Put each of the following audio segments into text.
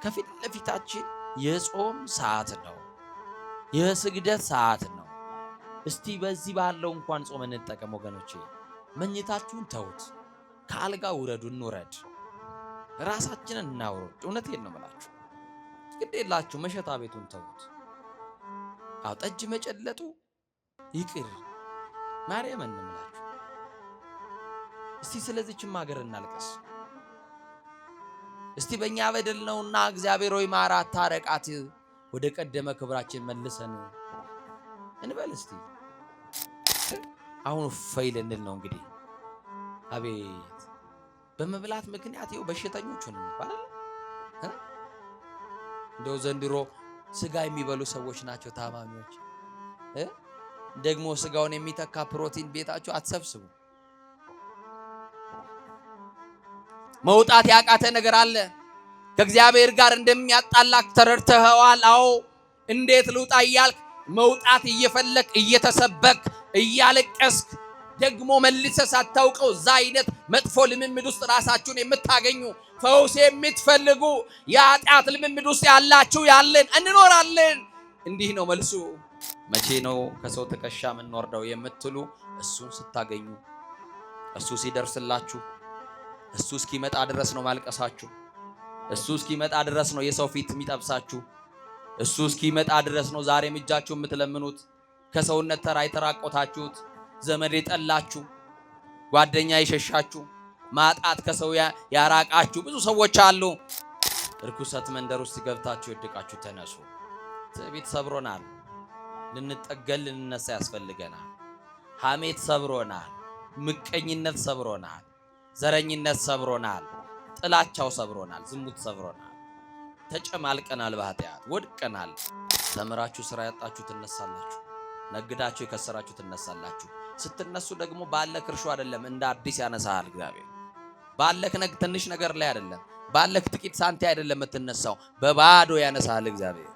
ከፊት ለፊታችን የጾም ሰዓት ነው፣ የስግደት ሰዓት ነው። እስቲ በዚህ ባለው እንኳን ጾም እንጠቀም ወገኖቼ። መኝታችሁን ተውት፣ ከአልጋ ውረዱ፣ እንውረድ፣ ራሳችንን እናውረድ። እውነቴን ነው የምላችሁ። ግድ የላችሁ መሸታ ቤቱን ተውት። አው ጠጅ መጨለጡ ይቅር፣ ማርያምን ነው የምላችሁ። እስቲ ስለዚህችም ሀገር እናልቀስ። እስቲ በእኛ በደል ነውና እግዚአብሔር ሆይ ማራት፣ ታረቃት፣ ወደ ቀደመ ክብራችን መልሰን እንበል እስቲ። አሁን ፈይል እንል ነው እንግዲህ። አቤት በመብላት ምክንያት ይኸው በሽተኞች ሆነን አይደል? እንደው ዘንድሮ ስጋ የሚበሉ ሰዎች ናቸው ታማሚዎች። ደግሞ ስጋውን የሚተካ ፕሮቲን ቤታችሁ አትሰብስቡ። መውጣት ያቃተ ነገር አለ። ከእግዚአብሔር ጋር እንደሚያጣላክ ተረድተኸዋል? አዎ። እንዴት ልውጣ እያልክ መውጣት እየፈለክ እየተሰበክ እያለቀስክ ደግሞ መልሰህ ሳታውቀው እዛ አይነት መጥፎ ልምምድ ውስጥ ራሳችሁን የምታገኙ ፈውስ የምትፈልጉ የኃጢአት ልምምድ ውስጥ ያላችሁ ያለን እንኖራለን። እንዲህ ነው መልሱ። መቼ ነው ከሰው ትከሻ የምንወርደው የምትሉ እሱን ስታገኙ፣ እሱ ሲደርስላችሁ፣ እሱ እስኪመጣ ድረስ ነው ማልቀሳችሁ። እሱ እስኪመጣ ድረስ ነው የሰው ፊት የሚጠብሳችሁ። እሱ እስኪመጣ ድረስ ነው ዛሬም እጃችሁ የምትለምኑት። ከሰውነት ተራ የተራቆታችሁት፣ ዘመድ የጠላችሁ፣ ጓደኛ የሸሻችሁ፣ ማጣት ከሰው ያራቃችሁ ብዙ ሰዎች አሉ። እርኩሰት መንደር ውስጥ ገብታችሁ የወደቃችሁ ተነሱ። ትዕቢት ሰብሮናል። ልንጠገል ልንነሳ ያስፈልገናል። ሐሜት ሰብሮናል። ምቀኝነት ሰብሮናል። ዘረኝነት ሰብሮናል። ጥላቻው ሰብሮናል። ዝሙት ሰብሮናል። ተጨማልቀናል። በኃጢአት ወድቀናል። ተምራችሁ ስራ ያጣችሁ ትነሳላችሁ። ነግዳችሁ የከሰራችሁ ትነሳላችሁ። ስትነሱ ደግሞ ባለክ እርሾ አይደለም እንደ አዲስ ያነሳሃል እግዚአብሔር። ባለክ ትንሽ ነገር ላይ አይደለም፣ ባለክ ጥቂት ሳንቲ አይደለም የምትነሳው፣ በባዶ ያነሳሃል እግዚአብሔር።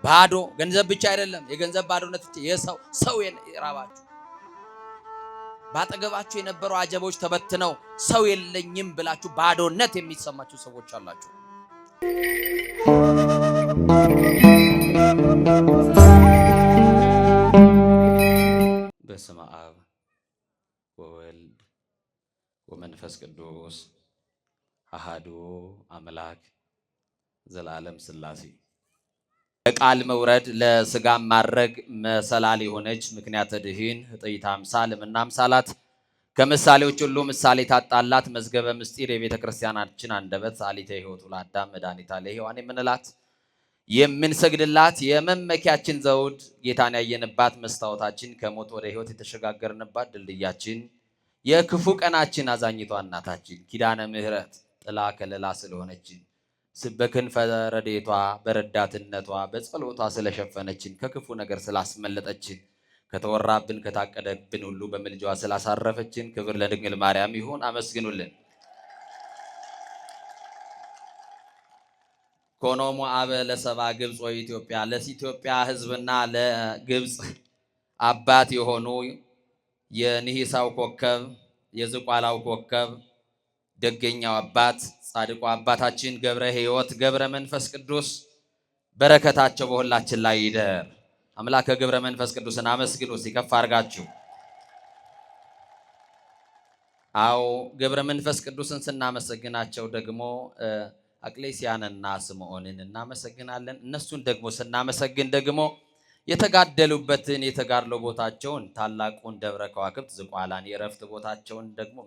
ባዶ ገንዘብ ብቻ አይደለም፣ የገንዘብ ባዶነት ብቻ ሰው የራባችሁ ባጠገባችሁ የነበሩ አጀቦች ተበትነው ሰው የለኝም ብላችሁ ባዶነት የሚሰማችሁ ሰዎች አላችሁ። በስመ አብ ወወልድ ወመንፈስ ቅዱስ አሃዱ አምላክ ዘላለም ሥላሴ። ቃል መውረድ ለስጋም ማድረግ መሰላል የሆነች ምክንያት ድህን ህጥይት አምሳል ምና አምሳላት ከምሳሌዎች ሁሉ ምሳሌ ታጣላት መዝገበ ምስጢር የቤተ ክርስቲያናችን አንደበት ሳሊተ ሕይወቱ ለአዳም መድኃኒታ ለሔዋን የምንላት የምንሰግድላት የመመኪያችን ዘውድ ጌታን ያየንባት መስታወታችን ከሞት ወደ ሕይወት የተሸጋገርንባት ድልድያችን የክፉ ቀናችን አዛኝቷ እናታችን ኪዳነ ምሕረት ጥላ ከለላ ስለሆነችን በክንፈ ረድኤቷ በረዳትነቷ በጸሎቷ ስለሸፈነችን ከክፉ ነገር ስላስመለጠችን ከተወራብን ከታቀደብን ሁሉ በምልጃዋ ስላሳረፈችን ክብር ለድንግል ማርያም ይሁን። አመስግኑልን። ኮኖሙ አበ ለሰባ ግብፅ ወኢትዮጵያ ለኢትዮጵያ ሕዝብና ለግብፅ አባት የሆኑ የንሂሳው ኮከብ የዝቋላው ኮከብ ደገኛው አባት ጻድቁ አባታችን ገብረ ሕይወት ገብረ መንፈስ ቅዱስ በረከታቸው በሁላችን ላይ ይደር። አምላከ ገብረ መንፈስ ቅዱስን አመስግኑ ሲከፍ አድርጋችሁ። አዎ ገብረ መንፈስ ቅዱስን ስናመሰግናቸው ደግሞ አቅሌስያንና ስምዖንን እናመሰግናለን። እነሱን ደግሞ ስናመሰግን ደግሞ የተጋደሉበትን የተጋድሎ ቦታቸውን ታላቁን ደብረ ከዋክብት ዝቋላን የእረፍት ቦታቸውን ደግሞ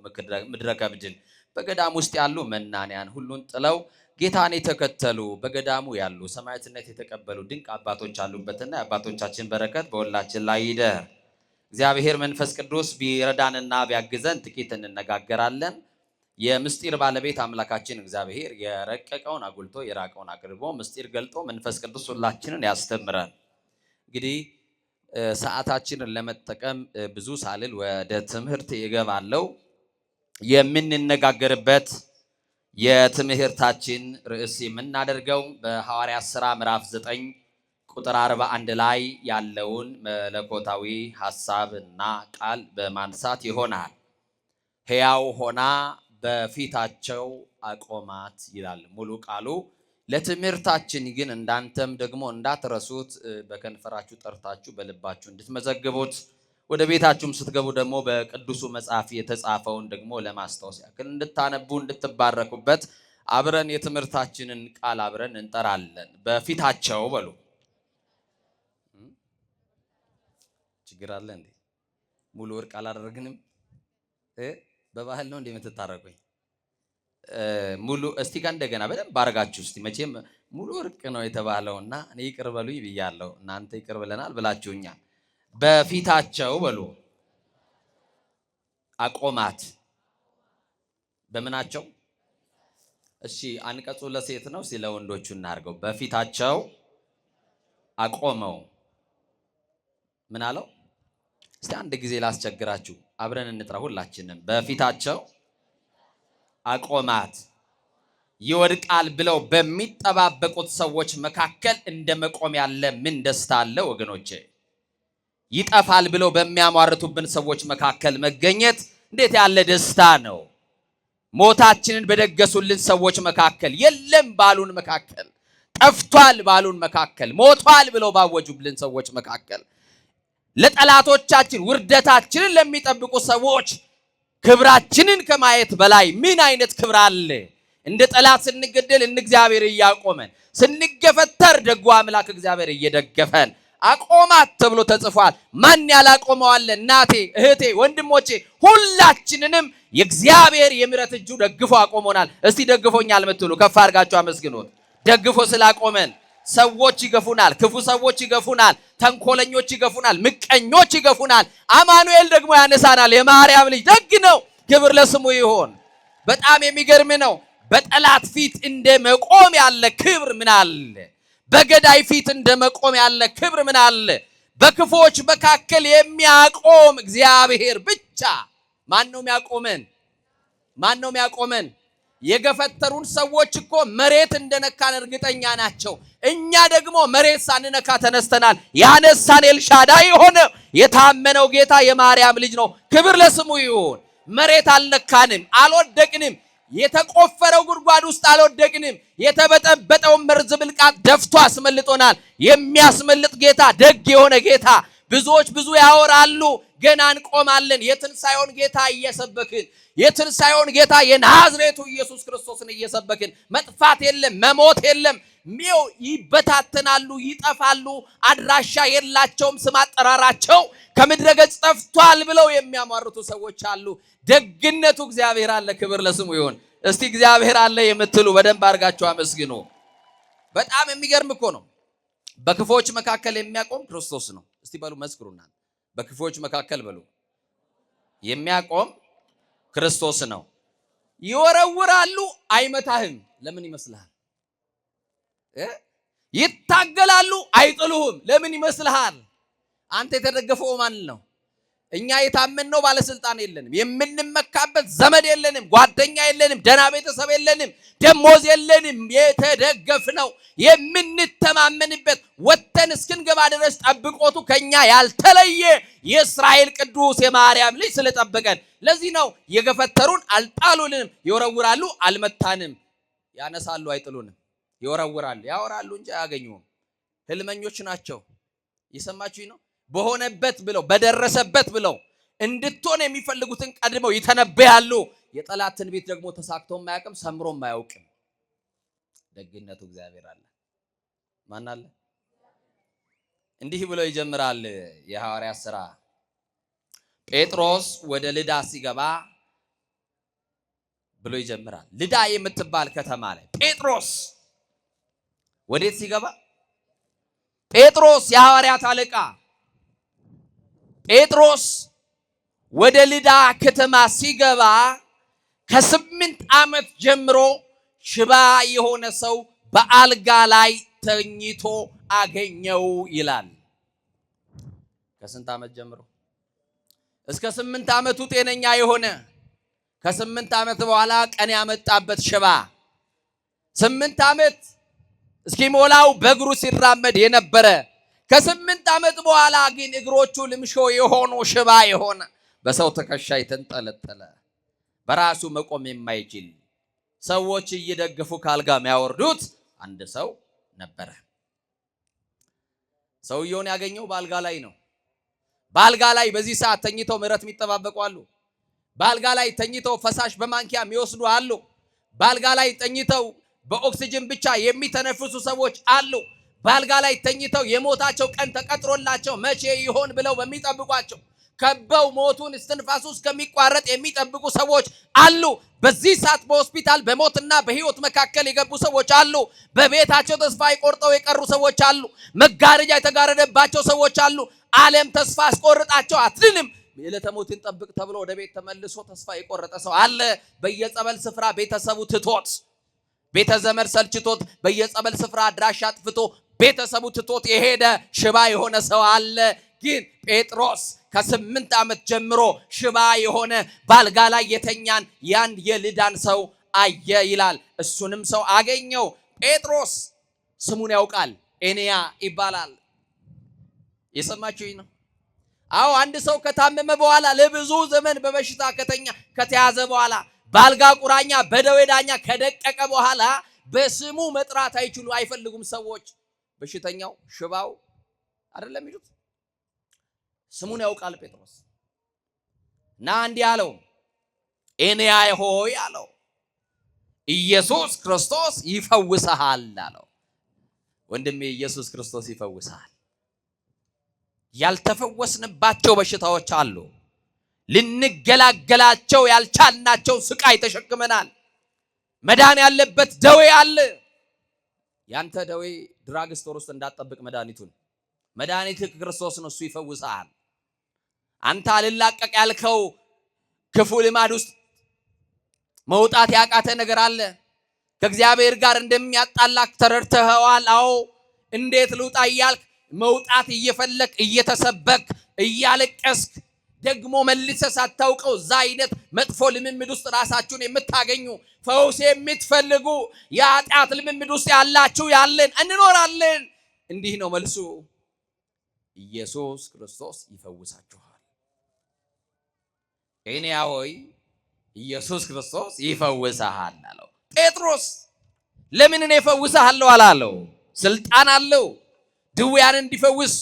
ምድረ ከብድን በገዳም ውስጥ ያሉ መናንያን ሁሉን ጥለው ጌታን የተከተሉ በገዳሙ ያሉ ሰማዕትነት የተቀበሉ ድንቅ አባቶች አሉበትና የአባቶቻችን በረከት በሁላችን ላይ ይደር። እግዚአብሔር መንፈስ ቅዱስ ቢረዳንና ቢያግዘን ጥቂት እንነጋገራለን። የምስጢር ባለቤት አምላካችን እግዚአብሔር የረቀቀውን አጉልቶ የራቀውን አቅርቦ ምስጢር ገልጦ መንፈስ ቅዱስ ሁላችንን ያስተምረን። እንግዲህ ሰዓታችንን ለመጠቀም ብዙ ሳልል ወደ ትምህርት ይገባለሁ። የምንነጋገርበት የትምህርታችን ርዕስ የምናደርገው በሐዋርያት ሥራ ምዕራፍ 9 ቁጥር 41 ላይ ያለውን መለኮታዊ ሐሳብና ቃል በማንሳት ይሆናል። ሕያው ሆና በፊታቸው አቆማት ይላል ሙሉ ቃሉ። ለትምህርታችን ግን እንዳንተም ደግሞ እንዳትረሱት በከንፈራችሁ ጠርታችሁ በልባችሁ እንድትመዘግቡት ወደ ቤታችሁም ስትገቡ ደግሞ በቅዱሱ መጽሐፍ የተጻፈውን ደግሞ ለማስታወስ ያክል እንድታነቡ እንድትባረኩበት አብረን የትምህርታችንን ቃል አብረን እንጠራለን። በፊታቸው በሉ። ችግር አለ እንዴ? ሙሉ ወርቅ አላደረግንም? በባህል ነው እንዴ የምትታረቁኝ? ሙሉ እስቲ ጋር እንደገና በደንብ አድርጋችሁ እስቲ። መቼም ሙሉ ወርቅ ነው የተባለውና እኔ ይቅር በሉኝ ብያለሁ፣ እናንተ ይቅር ብለናል ብላችሁኛል። በፊታቸው በሉ አቆማት። በምናቸው? እሺ አንቀጹ ለሴት ነው፣ ሲለ ወንዶቹ እናርገው። በፊታቸው አቆመው። ምን አለው? እስቲ አንድ ጊዜ ላስቸግራችሁ፣ አብረን እንጥራ ሁላችንም። በፊታቸው አቆማት። ይወድቃል ብለው በሚጠባበቁት ሰዎች መካከል እንደ መቆም ያለ ምን ደስታ አለ ወገኖቼ! ይጠፋል ብለው በሚያሟርቱብን ሰዎች መካከል መገኘት እንዴት ያለ ደስታ ነው! ሞታችንን በደገሱልን ሰዎች መካከል፣ የለም ባሉን መካከል፣ ጠፍቷል ባሉን መካከል፣ ሞቷል ብለው ባወጁብልን ሰዎች መካከል፣ ለጠላቶቻችን ውርደታችንን ለሚጠብቁ ሰዎች ክብራችንን ከማየት በላይ ምን አይነት ክብር አለ? እንደ ጠላት ስንገደል እግዚአብሔር እያቆመን፣ ስንገፈተር ደጉ አምላክ እግዚአብሔር እየደገፈን አቆማት ተብሎ ተጽፏል። ማን ያላቆመዋል? እናቴ፣ እህቴ፣ ወንድሞቼ ሁላችንንም የእግዚአብሔር የምሕረት እጁ ደግፎ አቆሞናል። እስቲ ደግፎኛል የምትሉ ከፍ አድርጋችሁ አመስግኑት። ደግፎ ስላቆመን ሰዎች ይገፉናል፣ ክፉ ሰዎች ይገፉናል፣ ተንኮለኞች ይገፉናል፣ ምቀኞች ይገፉናል። አማኑኤል ደግሞ ያነሳናል። የማርያም ልጅ ደግ ነው፣ ክብር ለስሙ ይሁን። በጣም የሚገርም ነው። በጠላት ፊት እንደ መቆም ያለ ክብር ምን አለ? በገዳይ ፊት እንደ መቆም ያለ ክብር ምን አለ? በክፎች መካከል የሚያቆም እግዚአብሔር ብቻ። ማን ነው የሚያቆመን? ማን ነው የሚያቆመን? የገፈተሩን ሰዎች እኮ መሬት እንደነካን እርግጠኛ ናቸው። እኛ ደግሞ መሬት ሳንነካ ተነስተናል። ያነሳን ኤልሻዳይ የሆነ የታመነው ጌታ የማርያም ልጅ ነው። ክብር ለስሙ ይሁን። መሬት አልነካንም፣ አልወደቅንም። የተቆፈረው ጉድጓድ ውስጥ አልወደቅንም። የተበጠበጠውን መርዝ ብልቃጥ ደፍቶ አስመልጦናል። የሚያስመልጥ ጌታ፣ ደግ የሆነ ጌታ። ብዙዎች ብዙ ያወራሉ፣ ገና እንቆማለን። የትንሣኤውን ጌታ እየሰበክን፣ የትንሣኤውን ጌታ የናዝሬቱ ኢየሱስ ክርስቶስን እየሰበክን፣ መጥፋት የለም፣ መሞት የለም። ይበታተናሉ፣ ይጠፋሉ፣ አድራሻ የላቸውም፣ ስም አጠራራቸው ከምድረ ገጽ ጠፍቷል ብለው የሚያሟርቱ ሰዎች አሉ። ደግነቱ እግዚአብሔር አለ፣ ክብር ለስሙ ይሁን። እስቲ እግዚአብሔር አለ የምትሉ በደንብ አድርጋችሁ አመስግኑ። በጣም የሚገርም እኮ ነው። በክፎች መካከል የሚያቆም ክርስቶስ ነው። እስቲ በሉ መስክሩና፣ በክፎች መካከል በሉ የሚያቆም ክርስቶስ ነው። ይወረውራሉ፣ አይመታህም። ለምን ይመስልሃል? ይታገላሉ፣ አይጥሉህም። ለምን ይመስልሃል? አንተ የተደገፈው ማን ነው? እኛ የታመንነው ባለስልጣን የለንም፣ የምንመካበት ዘመድ የለንም፣ ጓደኛ የለንም፣ ደህና ቤተሰብ የለንም፣ ደሞዝ የለንም። የተደገፍነው የምንተማመንበት ወተን እስክንገባ ድረስ ጠብቆቱ ከኛ ያልተለየ የእስራኤል ቅዱስ የማርያም ልጅ ስለጠበቀን፣ ለዚህ ነው የገፈተሩን አልጣሉንም፣ ይወረውራሉ አልመታንም። ያነሳሉ አይጥሉንም፣ ይወረውራሉ ያወራሉ እንጂ አያገኙም። ህልመኞች ናቸው። የሰማችሁኝ ነው። በሆነበት ብለው በደረሰበት ብለው እንድትሆን የሚፈልጉትን ቀድመው ይተነበያሉ። የጠላት ትንቢት ደግሞ ተሳክቶም አያውቅም፣ ሰምሮም አያውቅም። ደግነቱ እግዚአብሔር አለ። ማን አለ? እንዲህ ብሎ ይጀምራል የሐዋርያት ሥራ። ጴጥሮስ ወደ ልዳ ሲገባ ብሎ ይጀምራል። ልዳ የምትባል ከተማ ላይ ጴጥሮስ ወዴት ሲገባ? ጴጥሮስ የሐዋርያት አለቃ ጴጥሮስ ወደ ልዳ ከተማ ሲገባ ከ8 ዓመት ጀምሮ ሽባ የሆነ ሰው በአልጋ ላይ ተኝቶ አገኘው ይላል። ከስንት ዓመት ጀምሮ? እስከ 8 ዓመቱ ጤነኛ የሆነ ከ8 ዓመት በኋላ ቀን ያመጣበት ሽባ 8 ዓመት እስኪሞላው በእግሩ ሲራመድ የነበረ ከ8 ዓመት በኋላ ግን እግሮቹ ልምሾ የሆኑ ሽባ የሆነ በሰው ትከሻ የተንጠለጠለ በራሱ መቆም የማይችል ሰዎች እየደገፉ ካልጋ የሚያወርዱት አንድ ሰው ነበረ። ሰውየውን ያገኘው በአልጋ ላይ ነው። በአልጋ ላይ በዚህ ሰዓት ተኝተው ምሕረት የሚጠባበቁ አሉ። በአልጋ ላይ ተኝተው ፈሳሽ በማንኪያ የሚወስዱ አሉ። በአልጋ ላይ ተኝተው በኦክሲጅን ብቻ የሚተነፍሱ ሰዎች አሉ። በአልጋ ላይ ተኝተው የሞታቸው ቀን ተቀጥሮላቸው መቼ ይሆን ብለው በሚጠብቋቸው ከበው ሞቱን እስትንፋሱ እስከሚቋረጥ የሚጠብቁ ሰዎች አሉ። በዚህ ሰዓት በሆስፒታል በሞትና በሕይወት መካከል የገቡ ሰዎች አሉ። በቤታቸው ተስፋ ቆርጠው የቀሩ ሰዎች አሉ። መጋረጃ የተጋረደባቸው ሰዎች አሉ። ዓለም ተስፋ አስቆርጣቸው አትድንም የዕለተ ሞትን ጠብቅ ተብሎ ወደ ቤት ተመልሶ ተስፋ የቆረጠ ሰው አለ። በየጸበል ስፍራ ቤተሰቡ ትቶት፣ ቤተ ዘመድ ሰልችቶት፣ በየጸበል ስፍራ አድራሻ አጥፍቶ ቤተሰቡ ትቶት የሄደ ሽባ የሆነ ሰው አለ። ግን ጴጥሮስ ከ8 ዓመት ጀምሮ ሽባ የሆነ ባልጋ ላይ የተኛን ያን የልዳን ሰው አየ ይላል። እሱንም ሰው አገኘው። ጴጥሮስ ስሙን ያውቃል፣ ኤንያ ይባላል። የሰማችሁኝ ነው? አዎ፣ አንድ ሰው ከታመመ በኋላ ለብዙ ዘመን በበሽታ ከተያዘ በኋላ ባልጋ ቁራኛ በደዌ ዳኛ ከደቀቀ በኋላ በስሙ መጥራት አይፈልጉም ሰዎች። በሽተኛው ሽባው አይደለም ይሉት፣ ስሙን ያውቃል ጴጥሮስ። እና እንዲህ አለው፣ ኤንያ ሆይ አለው፣ ኢየሱስ ክርስቶስ ይፈውስሃል አለው። ወንድሜ ኢየሱስ ክርስቶስ ይፈውስሃል። ያልተፈወስንባቸው በሽታዎች አሉ። ልንገላገላቸው ያልቻልናቸው ስቃይ ተሸክመናል። መዳን ያለበት ደዌ አለ። ያንተ ደዌ ድራግ ስቶር ውስጥ እንዳትጠብቅ መድኃኒትህ ክርስቶስ ነው። እሱ ይፈውስሃል። አንተ አልላቀቅ ያልከው ክፉ ልማድ ውስጥ መውጣት ያቃተ ነገር አለ። ከእግዚአብሔር ጋር እንደሚያጣላክ ተረድተኸዋል። አዎ፣ እንዴት ልውጣ እያልክ መውጣት እየፈለክ እየተሰበክ እያለቀስክ ደግሞ መልሰ ሳታውቀው እዛ አይነት መጥፎ ልምምድ ውስጥ ራሳችሁን የምታገኙ ፈውስ የምትፈልጉ የኃጢአት ልምምድ ውስጥ ያላችሁ ያለን እንኖራለን። እንዲህ ነው መልሱ። ኢየሱስ ክርስቶስ ይፈውሳችኋል። ኤንያ ሆይ ኢየሱስ ክርስቶስ ይፈውስሃል አለው። ጴጥሮስ ለምን እኔ እፈውስሃለሁ አላለው? ስልጣን አለው። ድውያንን እንዲፈውስ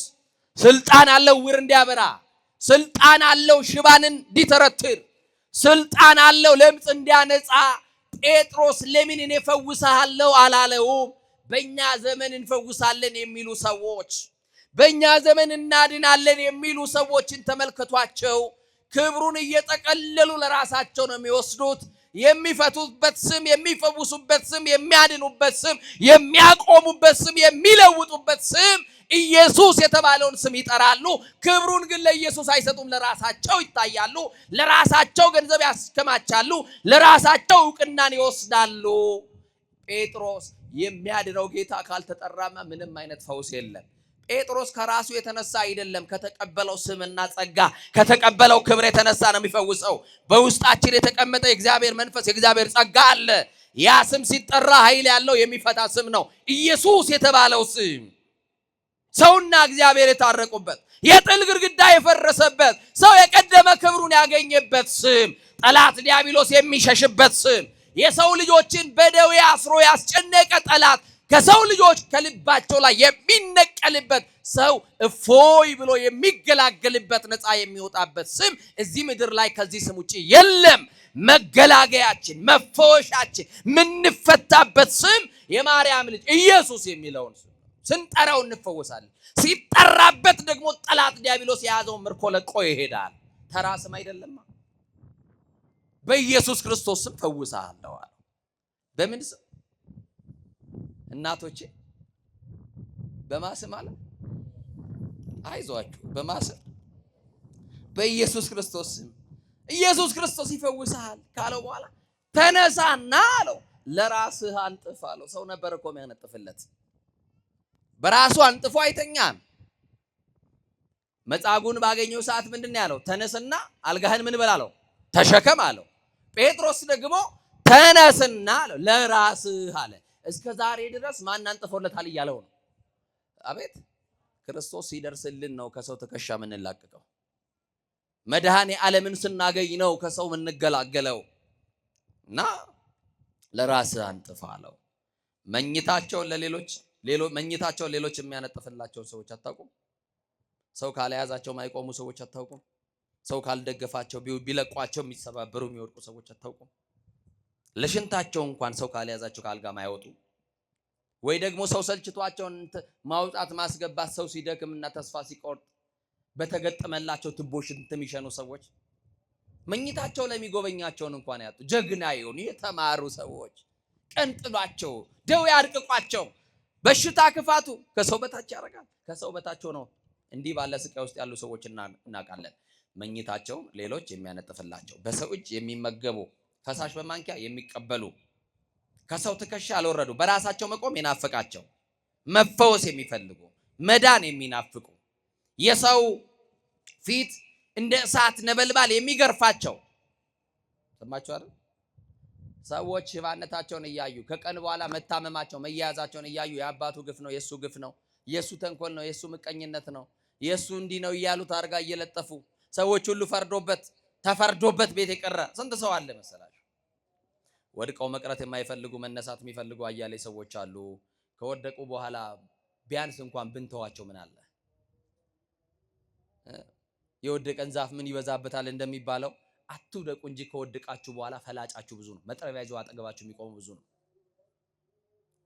ስልጣን አለው። ዕውር እንዲያበራ ስልጣን አለው። ሽባንን እንዲተረትር ስልጣን አለው። ለምጽ እንዲያነጻ። ጴጥሮስ ለምን እኔ እፈውስሃለሁ አላለውም? በእኛ ዘመን እንፈውሳለን የሚሉ ሰዎች፣ በእኛ ዘመን እናድናለን የሚሉ ሰዎችን ተመልከቷቸው። ክብሩን እየጠቀለሉ ለራሳቸው ነው የሚወስዱት። የሚፈቱበት ስም፣ የሚፈውሱበት ስም፣ የሚያድኑበት ስም፣ የሚያቆሙበት ስም፣ የሚለውጡበት ስም ኢየሱስ የተባለውን ስም ይጠራሉ። ክብሩን ግን ለኢየሱስ አይሰጡም። ለራሳቸው ይታያሉ፣ ለራሳቸው ገንዘብ ያስከማቻሉ፣ ለራሳቸው ዕውቅናን ይወስዳሉ። ጴጥሮስ የሚያድነው ጌታ ካልተጠራማ ምንም አይነት ፈውስ የለም። ጴጥሮስ ከራሱ የተነሳ አይደለም፣ ከተቀበለው ስምና ጸጋ ከተቀበለው ክብር የተነሳ ነው የሚፈውሰው። በውስጣችን የተቀመጠ የእግዚአብሔር መንፈስ የእግዚአብሔር ጸጋ አለ። ያ ስም ሲጠራ ኃይል ያለው የሚፈታ ስም ነው። ኢየሱስ የተባለው ስም ሰውና እግዚአብሔር የታረቁበት፣ የጥል ግድግዳ የፈረሰበት፣ ሰው የቀደመ ክብሩን ያገኘበት ስም፣ ጠላት ዲያብሎስ የሚሸሽበት ስም፣ የሰው ልጆችን በደዌ አስሮ ያስጨነቀ ጠላት ከሰው ልጆች ከልባቸው ላይ የሚነቀልበት፣ ሰው እፎይ ብሎ የሚገላገልበት፣ ነፃ የሚወጣበት ስም እዚህ ምድር ላይ ከዚህ ስም ውጪ የለም። መገላገያችን፣ መፈወሻችን፣ ምንፈታበት ስም የማርያም ልጅ ኢየሱስ የሚለውን ስም ስንጠራው እንፈወሳለን። ሲጠራበት ደግሞ ጠላት ዲያብሎስ የያዘውን ምርኮ ለቆ ይሄዳል። ተራ ስም አይደለም። በኢየሱስ ክርስቶስ ስም ፈውሳለሁ አለ። በምን ስም? እናቶቼ በማስም አለ። አይዟችሁ፣ በማስም በኢየሱስ ክርስቶስ ስም። ኢየሱስ ክርስቶስ ይፈውሳል ካለው በኋላ ተነሳና አለው፣ ለራስህ አንጥፍ አለው። ሰው ነበር እኮ የሚያነጥፍለት። በራሱ አንጥፎ አይተኛም። መጻጉዕን ባገኘው ሰዓት ምንድን ነው ያለው? ተነስና አልጋህን ምን በል አለው? ተሸከም አለው። ጴጥሮስ ደግሞ ተነስና አለው፣ ለራስህ አለ። እስከ ዛሬ ድረስ ማን አንጥፎለታል እያለው ነው። አቤት! ክርስቶስ ሲደርስልን ነው ከሰው ትከሻ የምንላቀቀው። መድኃኔ ዓለምን ስናገኝ ነው ከሰው የምንገላገለው። እና ለራስህ አንጥፍ አለው። መኝታቸውን ሌሎች የሚያነጥፍላቸው ሰዎች አታውቁም? ሰው ካልያዛቸው ማይቆሙ ሰዎች አታውቁም? ሰው ካልደገፋቸው ቢለቋቸው የሚሰባበሩ የሚወድቁ ሰዎች አታውቁም? ለሽንታቸው እንኳን ሰው ካልያዛቸው ካልጋ ማይወጡ ወይ ደግሞ ሰው ሰልችቷቸውን ማውጣት ማስገባት ሰው ሲደክምና ተስፋ ሲቆርጥ በተገጠመላቸው ትቦ ሽንት የሚሸኑ ሰዎች መኝታቸው ለሚጎበኛቸውን እንኳን ያጡ ጀግና ይሁን የተማሩ ሰዎች ቀንጥሏቸው ደዌ አድቅቋቸው በሽታ ክፋቱ ከሰው በታች ያደርጋል። ከሰው በታች ነው። እንዲህ ባለ ስቃይ ውስጥ ያሉ ሰዎች እናውቃለን። መኝታቸው ሌሎች የሚያነጥፍላቸው በሰው እጅ የሚመገቡ ፈሳሽ በማንኪያ የሚቀበሉ ከሰው ትከሻ ያልወረዱ በራሳቸው መቆም የናፈቃቸው መፈወስ የሚፈልጉ መዳን የሚናፍቁ የሰው ፊት እንደ እሳት ነበልባል የሚገርፋቸው ሰማችሁ አይደል? ሰዎች ሽባነታቸውን እያዩ ከቀን በኋላ መታመማቸው መያያዛቸውን እያዩ የአባቱ ግፍ ነው፣ የሱ ግፍ ነው፣ የሱ ተንኮል ነው፣ የሱ ምቀኝነት ነው፣ የሱ እንዲህ ነው እያሉ ታርጋ እየለጠፉ ሰዎች ሁሉ ተፈርዶበት ቤት የቀረ ስንት ሰው አለ መሰላችሁ? ወድቀው መቅረት የማይፈልጉ መነሳት የሚፈልጉ አያሌ ሰዎች አሉ። ከወደቁ በኋላ ቢያንስ እንኳን ብንተዋቸው ምን አለ? የወደቀን ዛፍ ምን ይበዛበታል እንደሚባለው አትውደቁ እንጂ ከወደቃችሁ በኋላ ፈላጫችሁ ብዙ ነው። መጥረቢያ ይዘው አጠገባችሁ የሚቆሙ ብዙ ነው።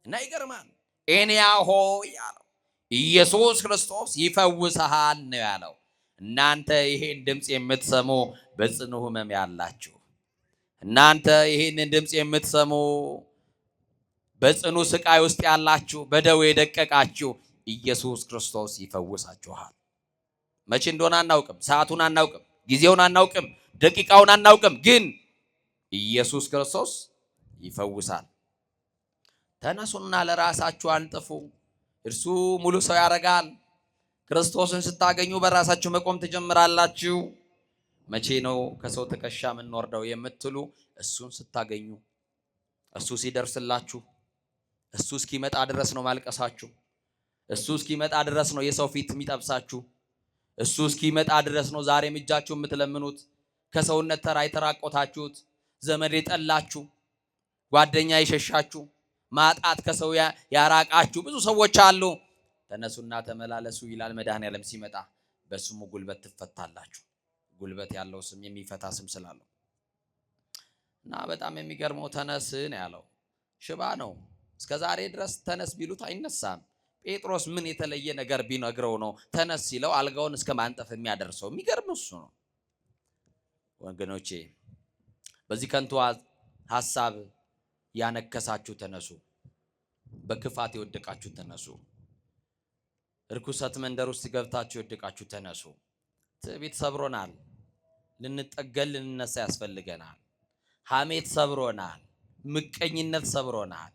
እና ይገርማል። ኤንያሆ ያለው ኢየሱስ ክርስቶስ ይፈውስሃል ነው ያለው። እናንተ ይሄን ድምጽ የምትሰሙ በጽኑ ሕመም ያላችሁ፣ እናንተ ይሄንን ድምጽ የምትሰሙ በጽኑ ስቃይ ውስጥ ያላችሁ፣ በደዌ የደቀቃችሁ ኢየሱስ ክርስቶስ ይፈውሳችኋል። መቼ እንደሆነ አናውቅም፣ ሰዓቱን አናውቅም፣ ጊዜውን አናውቅም፣ ደቂቃውን አናውቅም፣ ግን ኢየሱስ ክርስቶስ ይፈውሳል። ተነሱና ለራሳችሁ አንጥፉ፣ እርሱ ሙሉ ሰው ያደርጋል። ክርስቶስን ስታገኙ በራሳችሁ መቆም ትጀምራላችሁ። መቼ ነው ከሰው ትከሻ የምንወርደው የምትሉ፣ እሱን ስታገኙ፣ እሱ ሲደርስላችሁ፣ እሱ እስኪመጣ ድረስ ነው ማልቀሳችሁ። እሱ እስኪመጣ ድረስ ነው የሰው ፊት የሚጠብሳችሁ። እሱ እስኪመጣ ድረስ ነው ዛሬም እጃችሁ የምትለምኑት። ከሰውነት ተራ የተራቆታችሁት፣ ዘመድ የጠላችሁ፣ ጓደኛ የሸሻችሁ፣ ማጣት ከሰው ያራቃችሁ ብዙ ሰዎች አሉ። ተነሱና ተመላለሱ ይላል መድኃኔዓለም ሲመጣ። በስሙ ጉልበት ትፈታላችሁ። ጉልበት ያለው ስም የሚፈታ ስም ስላለው እና በጣም የሚገርመው ተነስ ነው ያለው። ሽባ ነው እስከ ዛሬ ድረስ ተነስ ቢሉት አይነሳም። ጴጥሮስ ምን የተለየ ነገር ቢነግረው ነው ተነስ ሲለው አልጋውን እስከ ማንጠፍ የሚያደርሰው? የሚገርም እሱ ነው። ወገኖቼ በዚህ ከንቱ ሐሳብ ያነከሳችሁ ተነሱ። በክፋት የወደቃችሁ ተነሱ። እርኩሰት መንደር ውስጥ ገብታችሁ የወደቃችሁ ተነሱ። ትዕቢት ሰብሮናል። ልንጠገል ልንነሳ ያስፈልገናል። ሐሜት ሰብሮናል። ምቀኝነት ሰብሮናል።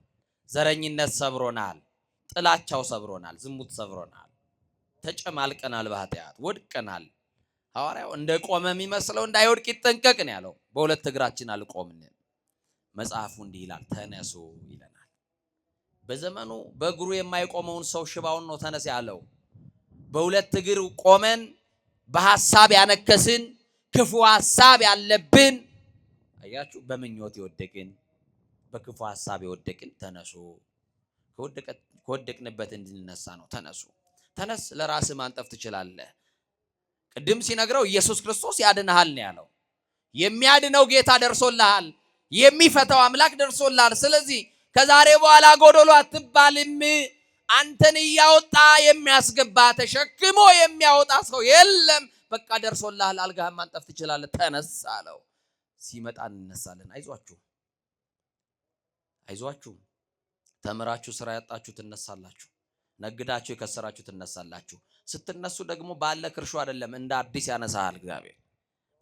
ዘረኝነት ሰብሮናል። ጥላቻው ሰብሮናል። ዝሙት ሰብሮናል። ተጨማልቀናል። በኃጢአት ወድቀናል። ሐዋርያው እንደ ቆመ የሚመስለው እንዳይወድቅ ይጠንቀቅ ነው ያለው። በሁለት እግራችን አልቆምንም። መጽሐፉ እንዲህ ይላል፣ ተነሱ ይለናል። በዘመኑ በእግሩ የማይቆመውን ሰው ሽባውን ነው ተነስ ያለው። በሁለት እግር ቆመን በሐሳብ ያነከስን፣ ክፉ ሐሳብ ያለብን፣ አያችሁ፣ በምኞት የወደቅን፣ በክፉ ሐሳብ የወደቅን ተነሱ። ከወደቅንበት እንድንነሳ ነው። ተነሱ። ተነስ። ለራስህ ማንጠፍ ትችላለህ። ቅድም ሲነግረው ኢየሱስ ክርስቶስ ያድንሃል ነው ያለው። የሚያድነው ጌታ ደርሶልሃል። የሚፈታው አምላክ ደርሶልሃል። ስለዚህ ከዛሬ በኋላ ጎዶሎ አትባልም። አንተን እያወጣ የሚያስገባ ተሸክሞ የሚያወጣ ሰው የለም። በቃ ደርሶልሃል። አልጋህን ማንጠፍ ትችላለህ። ተነስ አለው። ሲመጣ እንነሳለን። አይዟችሁ፣ አይዟችሁ። ተምራችሁ ስራ ያጣችሁ ትነሳላችሁ። ነግዳችሁ የከሰራችሁ ትነሳላችሁ። ስትነሱ ደግሞ ባለክ እርሾ አይደለም እንደ አዲስ ያነሳሃል እግዚአብሔር።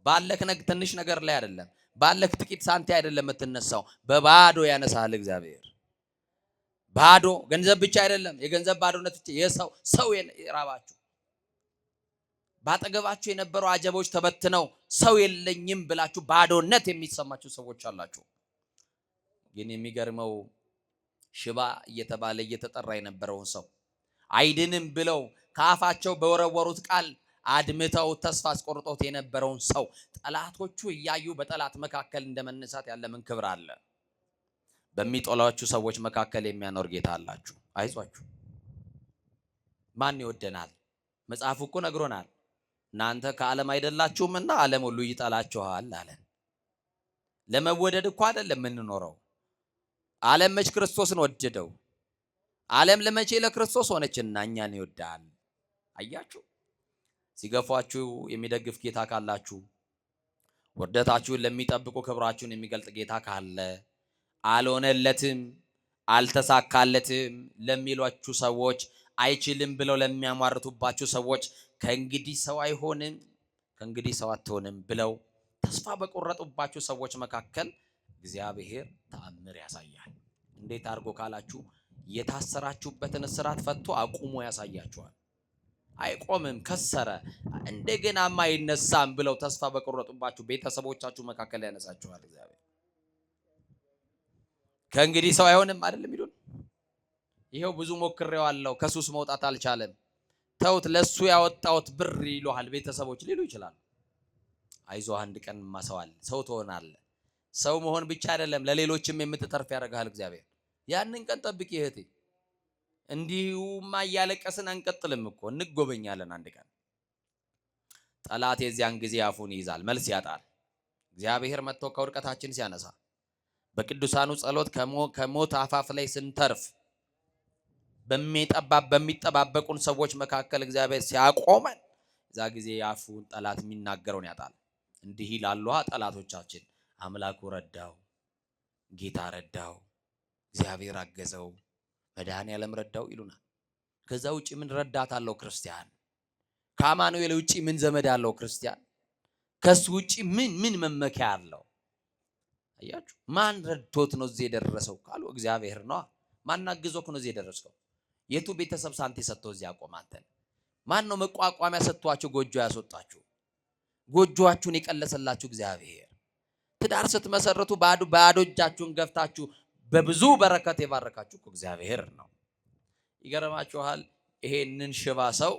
ባለክ ትንሽ ነገር ላይ አይደለም፣ ባለክ ጥቂት ሳንቲ አይደለም የምትነሳው፣ በባዶ ያነሳሃል እግዚአብሔር። ባዶ ገንዘብ ብቻ አይደለም፣ የገንዘብ ባዶነት ብቻ ሰው የራባችሁ ባጠገባችሁ የነበሩ አጀቦች ተበትነው ሰው የለኝም ብላችሁ ባዶነት የሚሰማችሁ ሰዎች አላችሁ። ግን የሚገርመው ሽባ እየተባለ እየተጠራ የነበረውን ሰው አይድንም ብለው ከአፋቸው በወረወሩት ቃል አድምተው ተስፋ አስቆርጦት የነበረውን ሰው ጠላቶቹ እያዩ በጠላት መካከል እንደመነሳት ያለ ምን ክብር አለ? በሚጠሏችሁ ሰዎች መካከል የሚያኖር ጌታ አላችሁ። አይዟችሁ። ማን ይወደናል? መጽሐፉ እኮ ነግሮናል። እናንተ ከዓለም አይደላችሁምና ዓለም ሁሉ ይጠላችኋል አለን። ለመወደድ እኮ አይደለም የምንኖረው። ዓለም መች ክርስቶስን ወደደው? ዓለም ለመቼ ለክርስቶስ ሆነችና እኛን ይወዳል። አያችሁ። ሲገፏችሁ የሚደግፍ ጌታ ካላችሁ፣ ውርደታችሁን ለሚጠብቁ ክብራችሁን የሚገልጥ ጌታ ካለ፣ አልሆነለትም አልተሳካለትም ለሚሏችሁ ሰዎች፣ አይችልም ብለው ለሚያሟርቱባችሁ ሰዎች ከእንግዲህ ሰው አይሆንም ከእንግዲህ ሰው አትሆንም ብለው ተስፋ በቆረጡባችሁ ሰዎች መካከል እግዚአብሔር ተአምር ያሳያል። እንዴት አድርጎ ካላችሁ የታሰራችሁበትን እስራት ፈቶ አቁሞ ያሳያችኋል። አይቆምም፣ ከሰረ፣ እንደገናማ አይነሳም ብለው ተስፋ በቆረጡባችሁ ቤተሰቦቻችሁ መካከል ያነሳችኋል እግዚአብሔር። ከእንግዲህ ሰው አይሆንም አይደለም ይሉን። ይሄው ብዙ ሞክሬዋለሁ ከሱስ መውጣት አልቻለም። ተውት፣ ለሱ ያወጣውት ብር ይሉሃል ቤተሰቦች ሊሉ ይችላል። አይዞህ አንድ ቀን ማሰዋል ሰው ትሆናለህ። ሰው መሆን ብቻ አይደለም ለሌሎችም የምትተርፍ ያደርጋል እግዚአብሔር። ያንን ቀን ጠብቂ እህቴ። እንዲሁማ እያለቀስን አንቀጥልም እኮ እንጎበኛለን። አንድ ቀን ጠላት የዚያን ጊዜ አፉን ይይዛል፣ መልስ ያጣል። እግዚአብሔር መጥቶ ከውድቀታችን ሲያነሳ፣ በቅዱሳኑ ጸሎት ከሞት አፋፍ ላይ ስንተርፍ፣ በሚጠባበቁን ሰዎች መካከል እግዚአብሔር ሲያቆመን፣ እዛ ጊዜ አፉን ጠላት የሚናገረውን ያጣል። እንዲህ ይላሉ ጠላቶቻችን፣ አምላኩ ረዳው፣ ጌታ ረዳው፣ እግዚአብሔር አገዘው፣ መድኃኔዓለም ረዳው ይሉናል። ከዛ ውጪ ምን ረዳት አለው ክርስቲያን? ከአማኑኤል ውጪ ምን ዘመድ አለው ክርስቲያን? ከሱ ውጪ ምን መመኪያ አለው? አያችሁ፣ ማን ረድቶት ነው እዚህ የደረሰው ካሉ እግዚአብሔር ነው። ማን አግዞክ ነው እዚህ የደረሰው? የቱ ቤተሰብ ሳንቲ ሰጥቶ እዚህ ያቆማንተን? ማን ነው መቋቋሚያ ሰጥቷችሁ ጎጆ ያስወጣችሁ? ጎጆአችሁን የቀለሰላችሁ እግዚአብሔር። ትዳር ስትመሰርቱ ባዶ እጃችሁን ገፍታችሁ በብዙ በረከት የባረካችሁ እግዚአብሔር ነው። ይገርማችኋል። ይሄንን ሽባ ሰው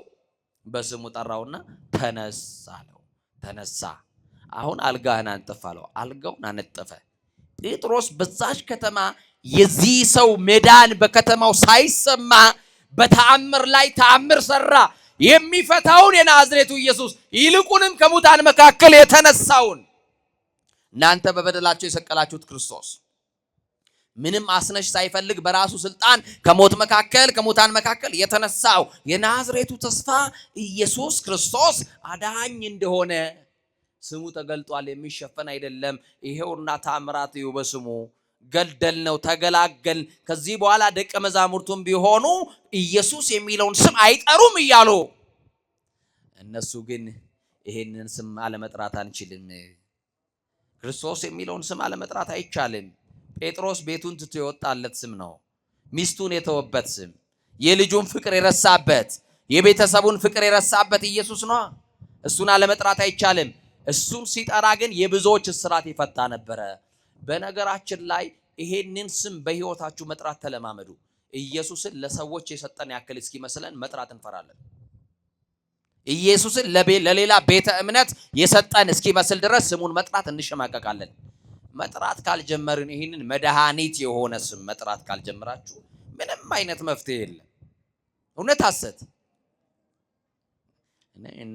በስሙ ጠራውና ተነሳ አለው። ተነሳ። አሁን አልጋህን አንጥፍ አለው። አልጋውን አነጠፈ። ጴጥሮስ በዛች ከተማ የዚህ ሰው መዳን በከተማው ሳይሰማ በተአምር ላይ ተአምር ሰራ። የሚፈታውን የናዝሬቱ ኢየሱስ፣ ይልቁንም ከሙታን መካከል የተነሳውን እናንተ በበደላቸው የሰቀላችሁት ክርስቶስ ምንም አስነሽ ሳይፈልግ በራሱ ስልጣን ከሙታን መካከል የተነሳው የናዝሬቱ ተስፋ ኢየሱስ ክርስቶስ አዳኝ እንደሆነ ስሙ ተገልጧል። የሚሸፈን አይደለም። ይሄውና ተአምራት ይው በስሙ ገደልነው፣ ተገላገል። ከዚህ በኋላ ደቀ መዛሙርቱም ቢሆኑ ኢየሱስ የሚለውን ስም አይጠሩም እያሉ፣ እነሱ ግን ይሄንን ስም አለመጥራት አንችልም፣ ክርስቶስ የሚለውን ስም አለመጥራት አይቻልም። ጴጥሮስ ቤቱን ትቶ የወጣለት ስም ነው። ሚስቱን የተወበት ስም፣ የልጁን ፍቅር የረሳበት፣ የቤተሰቡን ፍቅር የረሳበት ኢየሱስ ነው። እሱን አለመጥራት አይቻልም። እሱን ሲጠራ ግን የብዙዎች እስራት ይፈታ ነበረ። በነገራችን ላይ ይሄንን ስም በህይወታችሁ መጥራት ተለማመዱ። ኢየሱስን ለሰዎች የሰጠን ያክል እስኪመስለን መጥራት እንፈራለን። ኢየሱስን ለሌላ ቤተ እምነት የሰጠን እስኪመስል ድረስ ስሙን መጥራት እንሸማቀቃለን። መጥራት ካልጀመርን፣ ይሄንን መድኃኒት የሆነ ስም መጥራት ካልጀመራችሁ ምንም አይነት መፍትሄ የለም። እውነት ሐሰት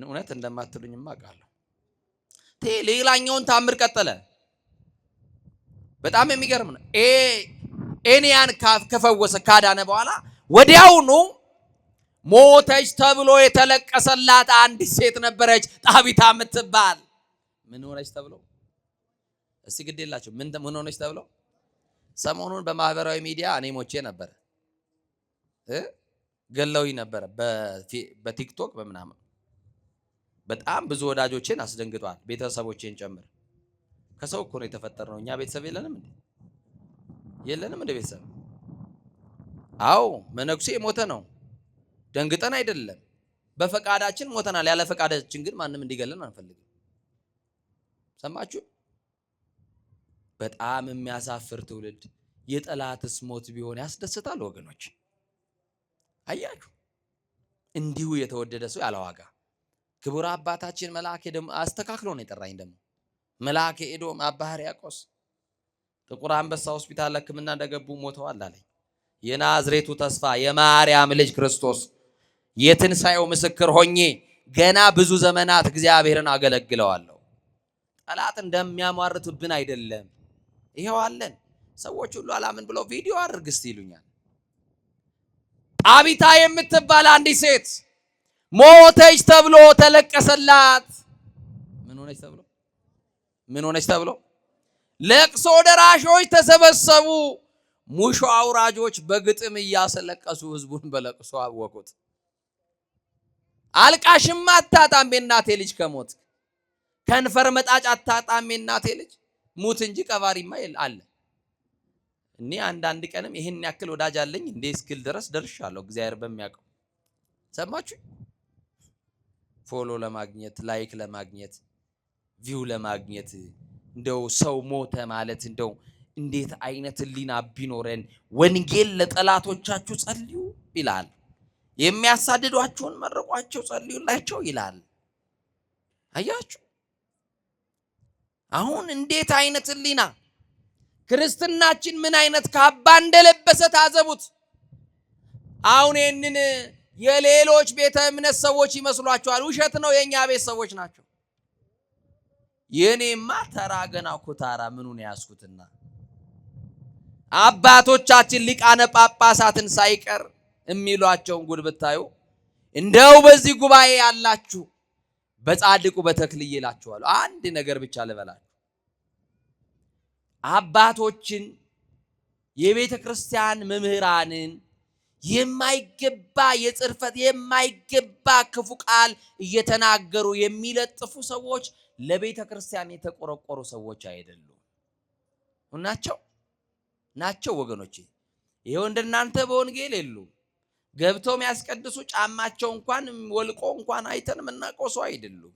እውነት እንደማትሉኝማ አውቃለሁ። ሌላኛውን ታምር ቀጠለ። በጣም የሚገርም ነው። ኤንያን ከፈወሰ ካዳነ በኋላ ወዲያውኑ ሞተች ተብሎ የተለቀሰላት አንዲት ሴት ነበረች፣ ጣቢታ የምትባል። ምን ሆነች ተብሎ? እስቲ ግድ የላችሁ ምን ሆነች ተብሎ? ሰሞኑን በማህበራዊ ሚዲያ እኔ ሞቼ ነበር ገለውኝ ነበር በቲክቶክ በምናምን። በጣም ብዙ ወዳጆቼን አስደንግጧል፣ ቤተሰቦቼን ጨምር። ከሰው እኮ ነው የተፈጠርነው። እኛ ቤተሰብ የለንም እንደ ቤተሰብ? አዎ መነኩሴ ሞተ ነው፣ ደንግጠን አይደለም፣ በፈቃዳችን ሞተናል። ያለ ፈቃዳችን ግን ማንም እንዲገለን አንፈልግም። ሰማችሁ? በጣም የሚያሳፍር ትውልድ። የጠላትስ ሞት ቢሆን ያስደስታል ወገኖች። አያችሁ፣ እንዲሁ የተወደደ ሰው ያለ ዋጋ። ክቡር አባታችን መልአከ ኤዶም አስተካክሎ ነው የጠራኝ። ደግሞ መልአከ ኤዶም አባ ሕርያቆስ ጥቁር አንበሳ ሆስፒታል ሕክምና እንደገቡ ሞተዋል አለኝ። የናዝሬቱ ተስፋ የማርያም ልጅ ክርስቶስ የትንሣኤው ምስክር ሆኜ ገና ብዙ ዘመናት እግዚአብሔርን አገለግለዋለሁ። ጠላት እንደሚያሟርትብን አይደለም። ይሄው አለን። ሰዎች ሁሉ አላምን ብለው ቪዲዮ አድርግ እስቲ ይሉኛል። ጣቢታ የምትባል አንዲት ሴት ሞተች ተብሎ ተለቀሰላት። ምን ሆነች ተብሎ ለቅሶ ደራሾች ተሰበሰቡ። ሙሾ አውራጆች በግጥም እያስለቀሱ ህዝቡን በለቅሶ አወቁት። አልቃሽማ አታጣም የእናቴ ልጅ ከሞት፣ ከንፈር መጣጭ አታጣም የእናቴ ልጅ ሙት እንጂ ቀባሪማ አለ። እኔ አንዳንድ ቀንም ይሄን ያክል ወዳጅ አለኝ እንዴ እስክል ድረስ ደርሻለሁ። እግዚአብሔር በሚያውቀው ሰማችሁ። ፎሎ ለማግኘት ላይክ ለማግኘት ቪው ለማግኘት እንደው ሰው ሞተ ማለት እንደው እንዴት አይነት ህሊና ቢኖረን። ወንጌል ለጠላቶቻችሁ ጸልዩ ይላል። የሚያሳድዷችሁን መርቋቸው ጸልዩላቸው ይላል። አያችሁ አሁን እንዴት አይነት ህሊና ክርስትናችን ምን አይነት ካባ እንደለበሰ ታዘቡት። አሁን ይህንን የሌሎች ቤተ እምነት ሰዎች ይመስሏቸዋል። ውሸት ነው። የኛ ቤት ሰዎች ናቸው። የኔማ ተራ ገና ኩታራ ምኑን ያስኩትና አባቶቻችን ሊቃነ ጳጳሳትን ሳይቀር የሚሏቸውን ጉድ ብታዩ እንደው በዚህ ጉባኤ ያላችሁ በጻድቁ በተክልዬ እላችኋለሁ። አንድ ነገር ብቻ ልበላችሁ። አባቶችን የቤተ ክርስቲያን መምህራንን የማይገባ የጽርፈት የማይገባ ክፉ ቃል እየተናገሩ የሚለጥፉ ሰዎች ለቤተ ክርስቲያን የተቆረቆሩ ሰዎች አይደሉም። ናቸው ወገኖቼ። ይሄው እንደናንተ በወንጌል የሉም። ገብተው የሚያስቀድሱ ጫማቸው እንኳን ወልቆ እንኳን አይተን የምናውቀው ሰው አይደሉም።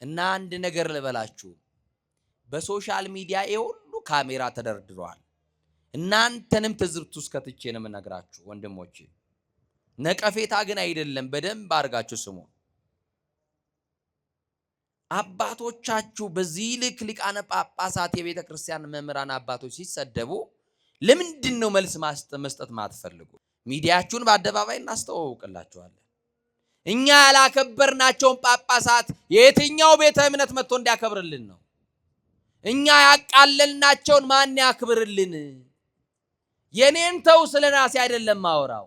እና አንድ ነገር ልበላችሁ፣ በሶሻል ሚዲያ የሁሉ ካሜራ ተደርድሯል። እናንተንም ትዝብት ውስጥ ከትቼ ነው የምነግራችሁ ወንድሞቼ። ነቀፌታ ግን አይደለም። በደንብ አድርጋችሁ ስሙ። አባቶቻችሁ በዚህ ልክ ሊቃነ ጳጳሳት የቤተ ክርስቲያን መምህራን አባቶች ሲሰደቡ ለምንድን ነው መልስ መስጠት ማትፈልጉ? ሚዲያችሁን በአደባባይ እናስተዋውቅላችኋለን። እኛ ያላከበርናቸውን ጳጳሳት የትኛው ቤተ እምነት መጥቶ እንዲያከብርልን ነው? እኛ ያቃለልናቸውን ማን ያክብርልን? የኔን ተው ስለራሴ አይደለም ማወራው።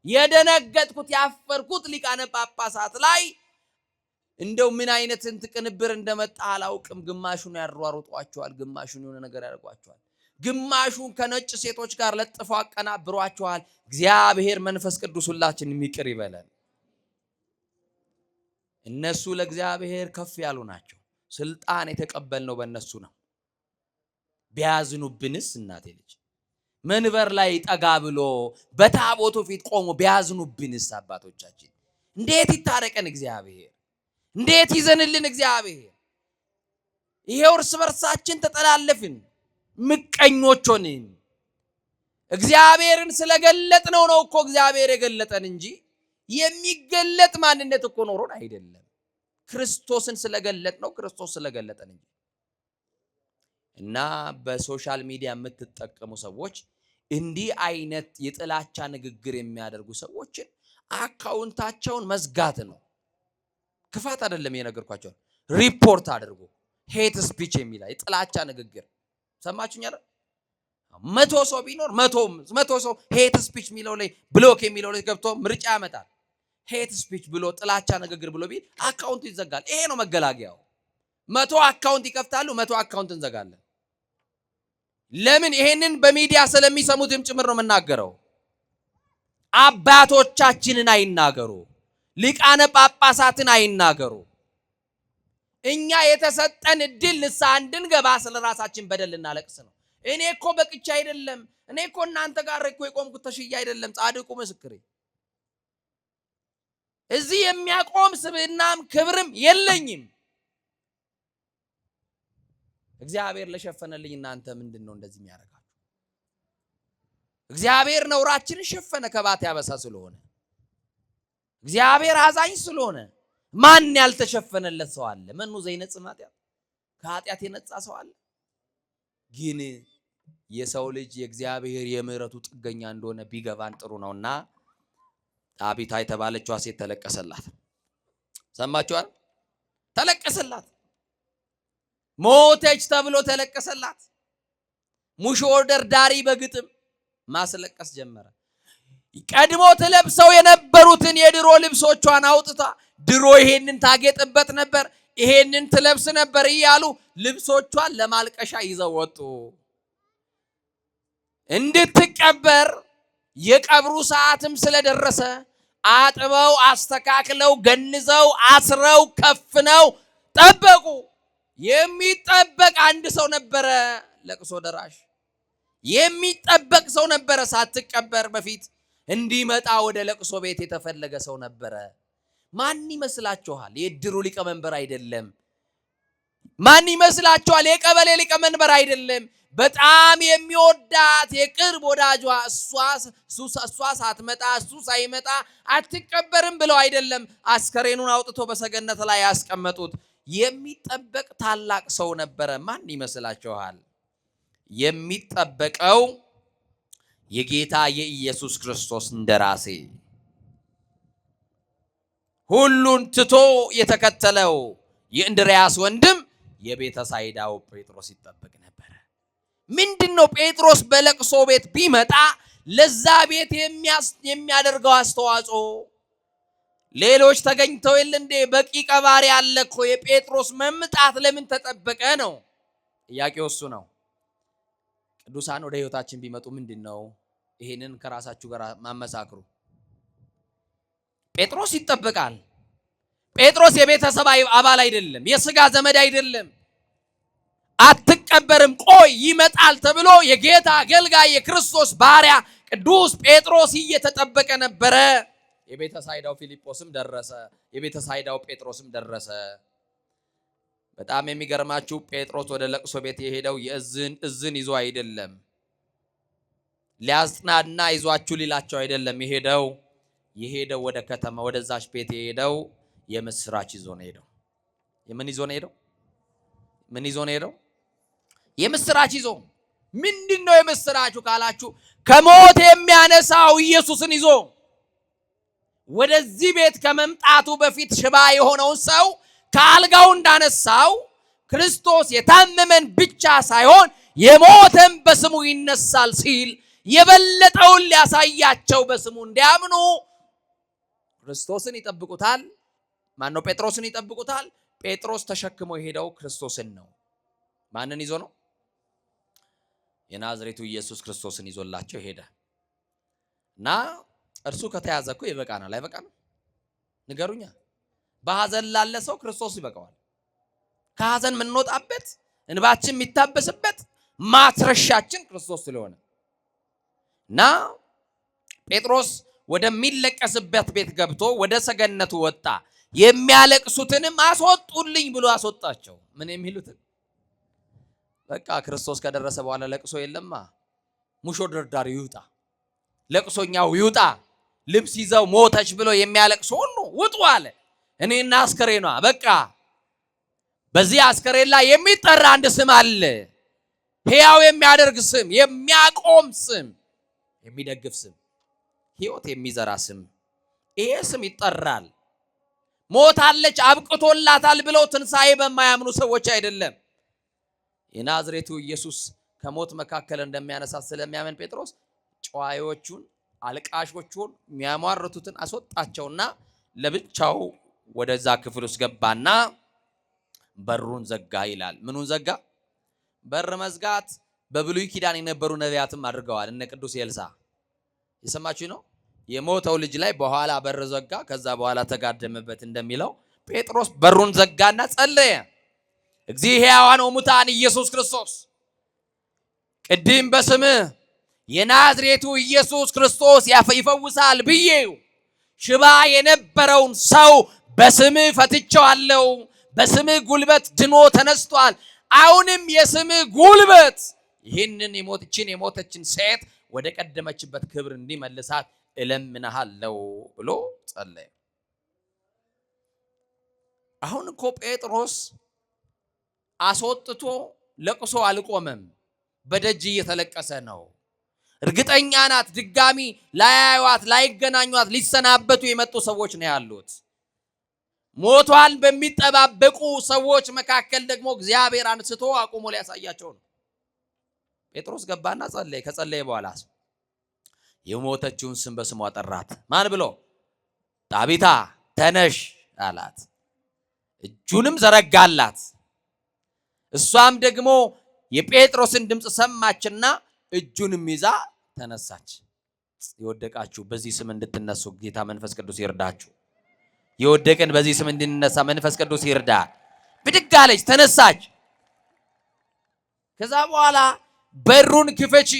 የደነገጥኩት ያፈርኩት ሊቃነ ጳጳሳት ላይ እንደው ምን አይነት ቅንብር እንደመጣ አላውቅም። ግማሹን ያሯሩጧቸዋል፣ ግማሹን የሆነ ነገር ያደርጓቸዋል፣ ግማሹን ከነጭ ሴቶች ጋር ለጥፈው አቀናብሯቸዋል። እግዚአብሔር መንፈስ ቅዱስ ሁላችንን ይቅር ይበለን። እነሱ ለእግዚአብሔር ከፍ ያሉ ናቸው። ስልጣን የተቀበልነው በእነሱ ነው። ቢያዝኑብንስ እናቴ ልጅ መንበር ላይ ጠጋ ብሎ በታቦቱ ፊት ቆሞ ቢያዝኑብንስ አባቶቻችን እንዴት ይታረቀን እግዚአብሔር? እንዴት ይዘንልን እግዚአብሔር? ይሄው እርስ በርሳችን ተጠላለፍን፣ ምቀኞች ሆንን። እግዚአብሔርን ስለገለጥነው ነው እኮ እግዚአብሔር የገለጠን እንጂ የሚገለጥ ማንነት እኮ ኖሮን አይደለም። ክርስቶስን ስለገለጥነው ክርስቶስ ስለገለጠን እንጂ። እና በሶሻል ሚዲያ የምትጠቀሙ ሰዎች እንዲህ አይነት የጥላቻ ንግግር የሚያደርጉ ሰዎችን አካውንታቸውን መዝጋት ነው። ክፋት አይደለም የነገርኳቸው። ሪፖርት አድርጎ ሄት ስፒች የሚል የጥላቻ ንግግር ሰማችሁኝ አይደል? 100 ሰው ቢኖር 100 ሰው ሄት ስፒች የሚለው ላይ ብሎክ የሚለው ላይ ገብቶ ምርጫ ያመጣል። ሄት ስፒች ብሎ ጥላቻ ንግግር ብሎ ቢል አካውንቱ ይዘጋል። ይሄ ነው መገላገያው። 100 አካውንት ይከፍታሉ፣ 100 አካውንት እንዘጋለን። ለምን? ይሄንን በሚዲያ ስለሚሰሙትም ጭምር ነው የምናገረው። አባቶቻችንን አይናገሩ፣ ሊቃነ ጳጳሳትን አይናገሩ። እኛ የተሰጠን እድል ንስሐ እንድንገባ ስለራሳችን በደል እናለቅስ ነው። እኔ እኮ በቅቻ አይደለም፣ እኔ እኮ እናንተ ጋር እኮ የቆምኩት ተሽያ አይደለም። ጻድቁ ምስክሬ እዚህ የሚያቆም ስብዕናም ክብርም የለኝም። እግዚአብሔር ለሸፈነልኝ እናንተ ምንድነው እንደዚህ የሚያረጋችሁ? እግዚአብሔር ነውራችንን ሸፈነ ከባት ያበሳ ስለሆነ፣ እግዚአብሔር አዛኝ ስለሆነ። ማን ያልተሸፈነለት ሰው አለ? መኑ ዘይነጽ ኃጢአት ከኃጢአት የነጻ ሰው አለ? ግን የሰው ልጅ የእግዚአብሔር የምህረቱ ጥገኛ እንደሆነ ቢገባን ጥሩ ነውና ጣቢታ የተባለችዋ ሴት ተለቀሰላት። ሰማችኋል? ተለቀሰላት። ሞተች ተብሎ ተለቀሰላት። ሙሾ ደርዳሪ በግጥም ማስለቀስ ጀመረ። ቀድሞ ተለብሰው የነበሩትን የድሮ ልብሶቿን አውጥታ ድሮ ይሄንን ታጌጥበት ነበር፣ ይሄንን ትለብስ ነበር እያሉ ልብሶቿን ለማልቀሻ ይዘው ወጡ። እንድትቀበር የቀብሩ ሰዓትም ስለደረሰ አጥበው አስተካክለው ገንዘው አስረው ከፍነው ጠበቁ። የሚጠበቅ አንድ ሰው ነበረ፣ ለቅሶ ደራሽ የሚጠበቅ ሰው ነበረ። ሳትቀበር በፊት እንዲመጣ ወደ ለቅሶ ቤት የተፈለገ ሰው ነበረ። ማን ይመስላችኋል? የእድሩ ሊቀመንበር አይደለም። ማን ይመስላችኋል? የቀበሌ ሊቀመንበር አይደለም። በጣም የሚወዳት የቅርብ ወዳጇ እሷ ሳትመጣ እሱ ሳይመጣ አትቀበርም ብለው አይደለም አስከሬኑን አውጥቶ በሰገነት ላይ ያስቀመጡት። የሚጠበቅ ታላቅ ሰው ነበረ። ማን ይመስላችኋል? የሚጠበቀው የጌታ የኢየሱስ ክርስቶስ እንደራሴ ሁሉን ትቶ የተከተለው የእንድርያስ ወንድም የቤተ ሳይዳው ጴጥሮስ ይጠበቅ ነበር። ምንድነው? ጴጥሮስ በለቅሶ ቤት ቢመጣ ለዛ ቤት የሚያደርገው አስተዋጽኦ ሌሎች ተገኝተው የለ እንዴ? በቂ ቀባሪ አለ እኮ። የጴጥሮስ መምጣት ለምን ተጠበቀ ነው ጥያቄው። እሱ ነው። ቅዱሳን ወደ ህይወታችን ቢመጡ ምንድነው? ይሄንን ከራሳችሁ ጋር ማመሳክሩ። ጴጥሮስ ይጠበቃል። ጴጥሮስ የቤተሰብ አባል አይደለም፣ የሥጋ ዘመድ አይደለም። አትቀበርም፣ ቆይ ይመጣል ተብሎ የጌታ አገልጋይ የክርስቶስ ባሪያ ቅዱስ ጴጥሮስ እየተጠበቀ ነበረ። የቤተ ሳይዳው ፊልጶስም ደረሰ፣ የቤተ ሳይዳው ጴጥሮስም ደረሰ። በጣም የሚገርማችሁ ጴጥሮስ ወደ ለቅሶ ቤት የሄደው እዝን ይዞ አይደለም፣ ሊያጽናና ይዟችሁ ሊላቸው አይደለም የሄደው ወደ ከተማ ወደዛች ቤት የሄደው የምስራች ይዞ ነው ሄደው። ምን ይዞ ነው ሄደው? ምን ይዞ ነው ሄደው? የምስራች ይዞ። ምንድነው የምስራቹ ካላችሁ ከሞት የሚያነሳው ኢየሱስን ይዞ ወደዚህ ቤት ከመምጣቱ በፊት ሽባ የሆነውን ሰው ከአልጋው እንዳነሳው ክርስቶስ የታመመን ብቻ ሳይሆን የሞተን በስሙ ይነሳል ሲል የበለጠውን ሊያሳያቸው በስሙ እንዲያምኑ ክርስቶስን ይጠብቁታል። ማን ነው? ጴጥሮስን ይጠብቁታል። ጴጥሮስ ተሸክሞ የሄደው ክርስቶስን ነው። ማንን ይዞ ነው? የናዝሬቱ ኢየሱስ ክርስቶስን ይዞላቸው ሄደ እና እርሱ ከተያዘ እኮ ይበቃናል። አይበቃንም? ንገሩኛ። በሐዘን ላለ ሰው ክርስቶስ ይበቃዋል። ከሐዘን የምንወጣበት እንባችን የሚታበስበት ማትረሻችን ክርስቶስ ስለሆነ እና ጴጥሮስ ወደሚለቀስበት ቤት ገብቶ ወደ ሰገነቱ ወጣ። የሚያለቅሱትንም አስወጡልኝ ብሎ አስወጣቸው። ምን የሚሉትን? በቃ ክርስቶስ ከደረሰ በኋላ ለቅሶ የለማ። ሙሾ ደርዳሪው ይውጣ፣ ለቅሶኛው ይውጣ። ልብስ ይዘው ሞተች ብሎ የሚያለቅሱ ሁሉ ውጡ አለ። እኔና አስከሬኗ በቃ በዚህ አስከሬን ላይ የሚጠራ አንድ ስም አለ። ሕያው የሚያደርግ ስም፣ የሚያቆም ስም፣ የሚደግፍ ስም፣ ሕይወት የሚዘራ ስም። ይሄ ስም ይጠራል። ሞታለች አብቅቶላታል ብለው ትንሣኤ በማያምኑ ሰዎች አይደለም። የናዝሬቱ ኢየሱስ ከሞት መካከል እንደሚያነሳት ስለሚያምን ጴጥሮስ ጨዋዮቹን አልቃሾቹን የሚያሟርቱትን አስወጣቸውና ለብቻው ወደዛ ክፍል ውስጥ ገባና በሩን ዘጋ ይላል። ምኑን ዘጋ? በር መዝጋት በብሉይ ኪዳን የነበሩ ነቢያትም አድርገዋል። እነ ቅዱስ ኤልሳዕ የሰማችሁ ነው። የሞተው ልጅ ላይ በኋላ በር ዘጋ፣ ከዛ በኋላ ተጋደመበት እንደሚለው ጴጥሮስ በሩን ዘጋና ጸለየ። እግዚእ ሕያዋን ወሙታን ኢየሱስ ክርስቶስ ቅድም በስምህ የናዝሬቱ ኢየሱስ ክርስቶስ ይፈውሳል ብዬው ሽባ የነበረውን ሰው በስምህ ፈትቼዋለሁ። በስምህ ጉልበት ድኖ ተነስቷል። አሁንም የስምህ ጉልበት ይህንን የሞተችን ሴት ወደ ቀደመችበት ክብር እንዲመልሳት እለምንሃለሁ ብሎ ጸለየ። አሁን እኮ ጴጥሮስ አስወጥቶ ለቅሶ አልቆመም። በደጅ እየተለቀሰ ነው። እርግጠኛ ናት ድጋሚ ላያዩዋት ላይገናኙት ሊሰናበቱ የመጡ ሰዎች ነው ያሉት። ሞቷን በሚጠባበቁ ሰዎች መካከል ደግሞ እግዚአብሔር አንስቶ አቁሞ ሊያሳያቸው ነው። ጴጥሮስ ገባና ጸለየ። ከጸለየ በኋላ የሞተችውን ስም በስሟ ጠራት። ማን ብሎ? ጣቢታ ተነሽ አላት። እጁንም ዘረጋላት። እሷም ደግሞ የጴጥሮስን ድምፅ ሰማችና እጁንም ይዛ ተነሳች። የወደቃችሁ በዚህ ስም እንድትነሱ ጌታ መንፈስ ቅዱስ ይርዳችሁ። የወደቀን በዚህ ስም እንድንነሳ መንፈስ ቅዱስ ይርዳ። ብድግ አለች፣ ተነሳች። ከዛ በኋላ በሩን ክፈቺ፣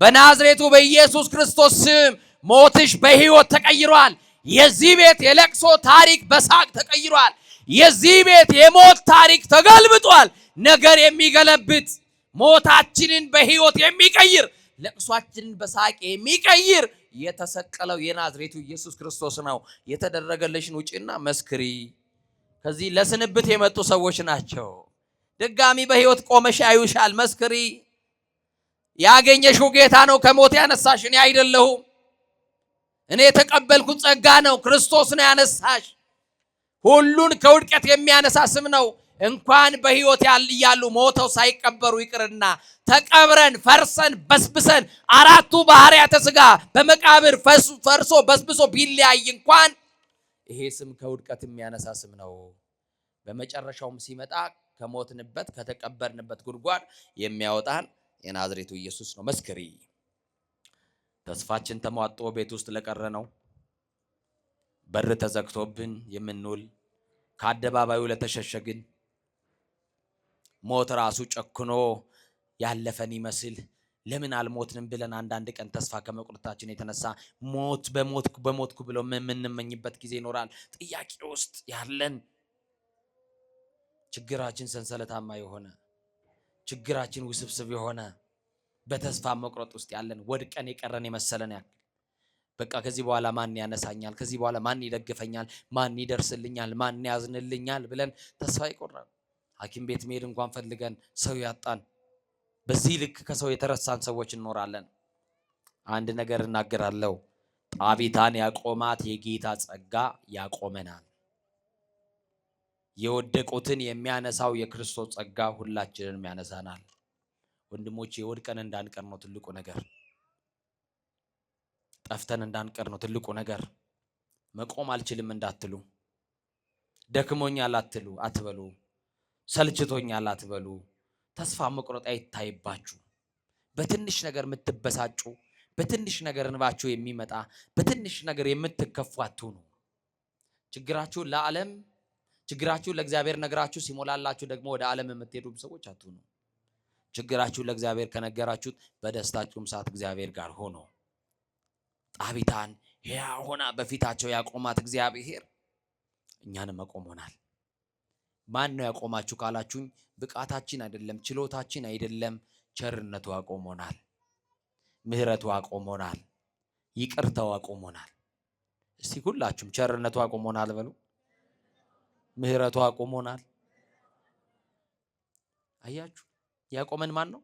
በናዝሬቱ በኢየሱስ ክርስቶስ ስም ሞትሽ በሕይወት ተቀይሯል። የዚህ ቤት የለቅሶ ታሪክ በሳቅ ተቀይሯል። የዚህ ቤት የሞት ታሪክ ተገልብጧል። ነገር የሚገለብጥ ሞታችንን በሕይወት የሚቀይር ለቅሷችንን በሳቅ የሚቀይር የተሰቀለው የናዝሬቱ ኢየሱስ ክርስቶስ ነው። የተደረገልሽን ውጪና መስክሪ። ከዚህ ለስንብት የመጡ ሰዎች ናቸው። ድጋሚ በሕይወት ቆመሽ ያዩሻል። መስክሪ። ያገኘሽው ጌታ ነው ከሞት ያነሳሽ፣ እኔ አይደለሁም። እኔ የተቀበልኩት ጸጋ ነው። ክርስቶስ ነው ያነሳሽ። ሁሉን ከውድቀት የሚያነሳ ስም ነው። እንኳን በሕይወት ያሉ ሞተው ሳይቀበሩ ይቅርና ተቀብረን ፈርሰን በስብሰን አራቱ ባህሪያተ ሥጋ በመቃብር ፈርሶ በስብሶ ቢለያይ እንኳን ይሄ ስም ከውድቀት የሚያነሳ ስም ነው። በመጨረሻውም ሲመጣ ከሞትንበት ከተቀበርንበት ጉድጓድ የሚያወጣን የናዝሬቱ ኢየሱስ ነው። መስክሪ። ተስፋችን ተሟጦ ቤት ውስጥ ለቀረ ነው፣ በር ተዘግቶብን የምንውል ከአደባባዩ ለተሸሸግን፣ ሞት ራሱ ጨክኖ ያለፈን ይመስል ለምን አልሞትንም ብለን አንዳንድ ቀን ተስፋ ከመቁረጣችን የተነሳ በሞትኩ ብለው የምንመኝበት ጊዜ ይኖራል። ጥያቄ ውስጥ ያለን ችግራችን ሰንሰለታማ የሆነ ችግራችን ውስብስብ የሆነ በተስፋ መቁረጥ ውስጥ ያለን ወድቀን የቀረን የመሰለን ያክል በቃ ከዚህ በኋላ ማን ያነሳኛል? ከዚህ በኋላ ማን ይደግፈኛል? ማን ይደርስልኛል? ማን ያዝንልኛል? ብለን ተስፋ ይቆርጣል። ሐኪም ቤት መሄድ እንኳን ፈልገን ሰው ያጣን፣ በዚህ ልክ ከሰው የተረሳን ሰዎች እንኖራለን። አንድ ነገር እናገራለሁ። ጣቢታን ያቆማት የጌታ ጸጋ ያቆመናል። የወደቁትን የሚያነሳው የክርስቶስ ጸጋ ሁላችንንም ያነሳናል። ወንድሞቼ ወድቀን እንዳንቀር ነው ትልቁ ነገር። ጠፍተን እንዳንቀር ነው ትልቁ ነገር። መቆም አልችልም እንዳትሉ፣ ደክሞኛል አትበሉ፣ ሰልችቶኛል አትበሉ። ተስፋ መቁረጥ አይታይባችሁ። በትንሽ ነገር የምትበሳጩ፣ በትንሽ ነገር እንባችሁ የሚመጣ፣ በትንሽ ነገር የምትከፉ አትሁኑ። ችግራችሁን ለዓለም ችግራችሁን ለእግዚአብሔር ነግራችሁ ሲሞላላችሁ ደግሞ ወደ ዓለም የምትሄዱ ሰዎች አትሁኑ። ችግራችሁን ለእግዚአብሔር ከነገራችሁት በደስታችሁም ሰዓት እግዚአብሔር ጋር ሆኖ ጣቢታን ሕያው ሆና በፊታቸው ያቆማት እግዚአብሔር እኛንም አቆሞናል። ማን ነው ያቆማችሁ ካላችሁኝ፣ ብቃታችን አይደለም፣ ችሎታችን አይደለም፣ ቸርነቱ አቆሞናል። ምህረቱ አቆሞናል። ይቅርታው አቆሞናል። እስቲ ሁላችሁም ቸርነቱ አቆሞናል በሉ። ምህረቱ አቆሞናል። አያችሁ ያቆመን ማን ነው?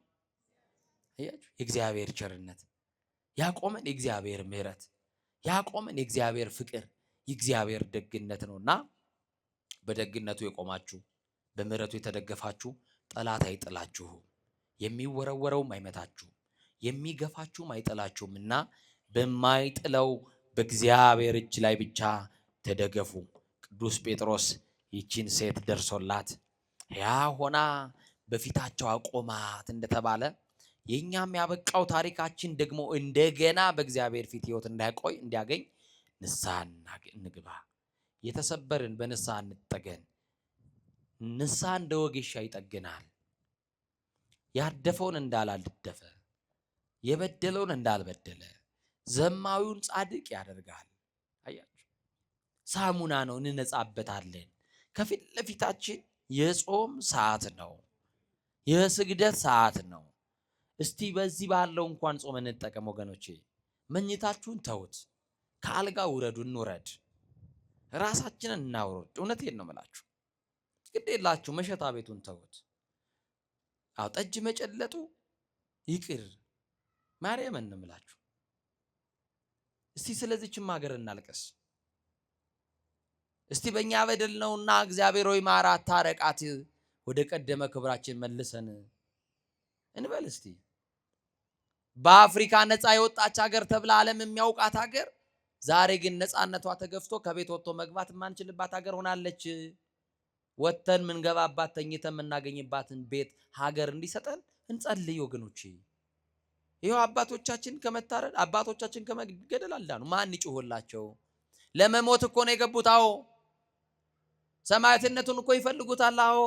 አያችሁ የእግዚአብሔር ቸርነት ያቆመን፣ የእግዚአብሔር ምህረት ያቆመን፣ የእግዚአብሔር ፍቅር፣ የእግዚአብሔር ደግነት ነውና በደግነቱ የቆማችሁ በምህረቱ የተደገፋችሁ ጠላት አይጥላችሁም፣ የሚወረወረውም አይመታችሁም፣ የሚገፋችሁም አይጥላችሁምና በማይጥለው በእግዚአብሔር እጅ ላይ ብቻ ተደገፉ። ቅዱስ ጴጥሮስ ይቺን ሴት ደርሶላት ሕያው ሆና በፊታቸው አቆማት እንደተባለ የኛም ያበቃው ታሪካችን ደግሞ እንደገና በእግዚአብሔር ፊት ሕይወት እንዲያገኝ ንስሐ እንግባ። የተሰበርን በንስሐ እንጠገን። ንስሐ እንደ ወጌሻ ይጠግናል። ያደፈውን እንዳላደፈ፣ የበደለውን እንዳልበደለ፣ ዘማዊውን ጻድቅ ያደርጋል። አያችሁ ሳሙና ነው፣ እንነጻበታለን። ከፊት ለፊታችን የጾም ሰዓት ነው፣ የስግደት ሰዓት ነው። እስቲ በዚህ ባለው እንኳን ጾም እንጠቀም ወገኖቼ። መኝታችሁን ተውት፣ ከአልጋ ውረዱ፣ እንውረድ፣ ራሳችንን እናውረድ። እውነቴን ነው የምላችሁ። ግድ የላችሁ መሸታ ቤቱን ተውት። አው ጠጅ መጨለጡ ይቅር ማርያምን ነው የምላችሁ። እስቲ ስለዚህችም ሀገር እናልቀስ። እስቲ በእኛ በደል ነውና እግዚአብሔር ሆይ ማራት፣ ታረቃት፣ ወደ ቀደመ ክብራችን መልሰን እንበል። እስቲ በአፍሪካ ነፃ የወጣች ሀገር ተብላ ዓለም የሚያውቃት ሀገር ዛሬ ግን ነፃነቷ ተገፍቶ ከቤት ወጥቶ መግባት የማንችልባት ሀገር ሆናለች። ወጥተን ምንገባባት ተኝተን የምናገኝባትን ቤት ሀገር እንዲሰጠን እንጸልይ ወገኖቼ። ይሄው አባቶቻችን ከመታረድ አባቶቻችን ከመገደል አልዳኑ። ማን ይጮህላቸው? ለመሞት እኮ ነው የገቡት። አዎ ሰማዕትነቱን እኮ ይፈልጉታል። አዎ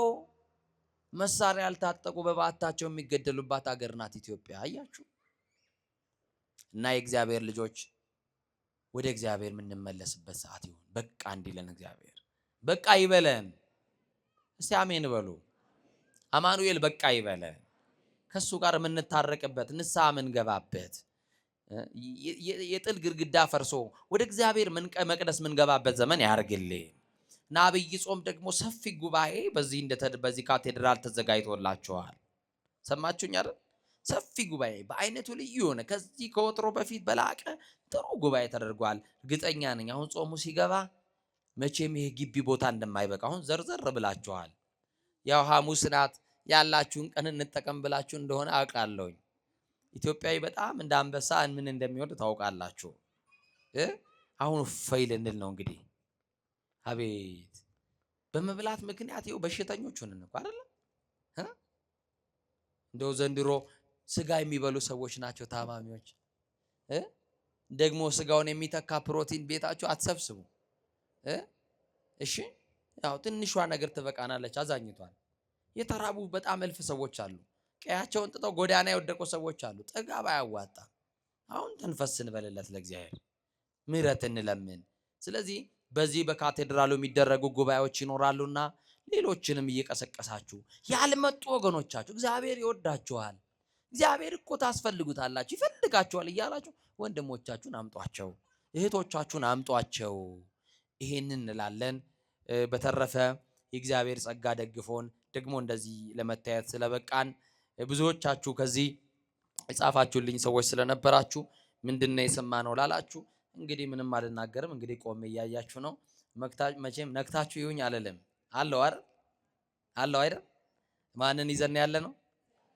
መሳሪያ ያልታጠቁ በባታቸው የሚገደሉባት ሀገር ናት ኢትዮጵያ። አያችሁ። እና የእግዚአብሔር ልጆች ወደ እግዚአብሔር የምንመለስበት ሰዓት ይሁን። በቃ እንዲለን እግዚአብሔር በቃ ይበለን። እስቲ አሜን በሉ። አማኑኤል በቃ ይበለን። ከሱ ጋር የምንታረቅበት ንስሐ የምንገባበት የጥል ግድግዳ ፈርሶ ወደ እግዚአብሔር መቅደስ የምንገባበት ዘመን ያርግልን። እና አብይ ጾም ደግሞ ሰፊ ጉባኤ በዚህ ካቴድራል ተዘጋጅቶላችኋል። ሰማችሁኝ አይደል? ሰፊ ጉባኤ በአይነቱ ልዩ ሆነ። ከዚህ ከወትሮ በፊት በላቀ ጥሩ ጉባኤ ተደርጓል። እርግጠኛ ነኝ አሁን ጾሙ ሲገባ መቼም ይሄ ግቢ ቦታ እንደማይበቃ አሁን ዘርዘር ብላችኋል። ያው ሐሙስ ናት ያላችሁን ቀን እንጠቀም ብላችሁ እንደሆነ አውቃለሁኝ። ኢትዮጵያዊ በጣም እንደ አንበሳ ምን እንደሚወድ ታውቃላችሁ። አሁን ፈይል እንል ነው እንግዲህ። አቤት በመብላት ምክንያት ይኸው በሽተኞች ሆነን እኮ አይደል? እንደው ዘንድሮ ስጋ የሚበሉ ሰዎች ናቸው ታማሚዎች። ደግሞ ስጋውን የሚተካ ፕሮቲን ቤታችሁ አትሰብስቡ። እሺ ያው ትንሿ ነገር ትበቃናለች። አዛኝቷል። የተራቡ በጣም እልፍ ሰዎች አሉ። ቀያቸውን ጥጠው ጎዳና የወደቁ ሰዎች አሉ። ጥጋብ አያዋጣም። አሁን ተንፈስ እንበልለት ለእግዚአብሔር፣ ምህረት እንለምን። ስለዚህ በዚህ በካቴድራሉ የሚደረጉ ጉባኤዎች ይኖራሉና ሌሎችንም እየቀሰቀሳችሁ ያልመጡ ወገኖቻችሁ እግዚአብሔር ይወዳችኋል፣ እግዚአብሔር እኮ ታስፈልጉታላችሁ፣ ይፈልጋችኋል እያላችሁ ወንድሞቻችሁን አምጧቸው፣ እህቶቻችሁን አምጧቸው። ይሄንን እንላለን። በተረፈ የእግዚአብሔር ጸጋ ደግፎን ደግሞ እንደዚህ ለመታየት ስለበቃን ብዙዎቻችሁ ከዚህ የጻፋችሁልኝ ሰዎች ስለነበራችሁ ምንድነው የሰማነው ላላችሁ እንግዲህ ምንም አልናገርም። እንግዲህ ቆሜ እያያችሁ ነው። መቼም ነክታችሁ ይሁን አለለም አለው አይደል? አለው አይደል? ማንን ይዘን ያለ ነው?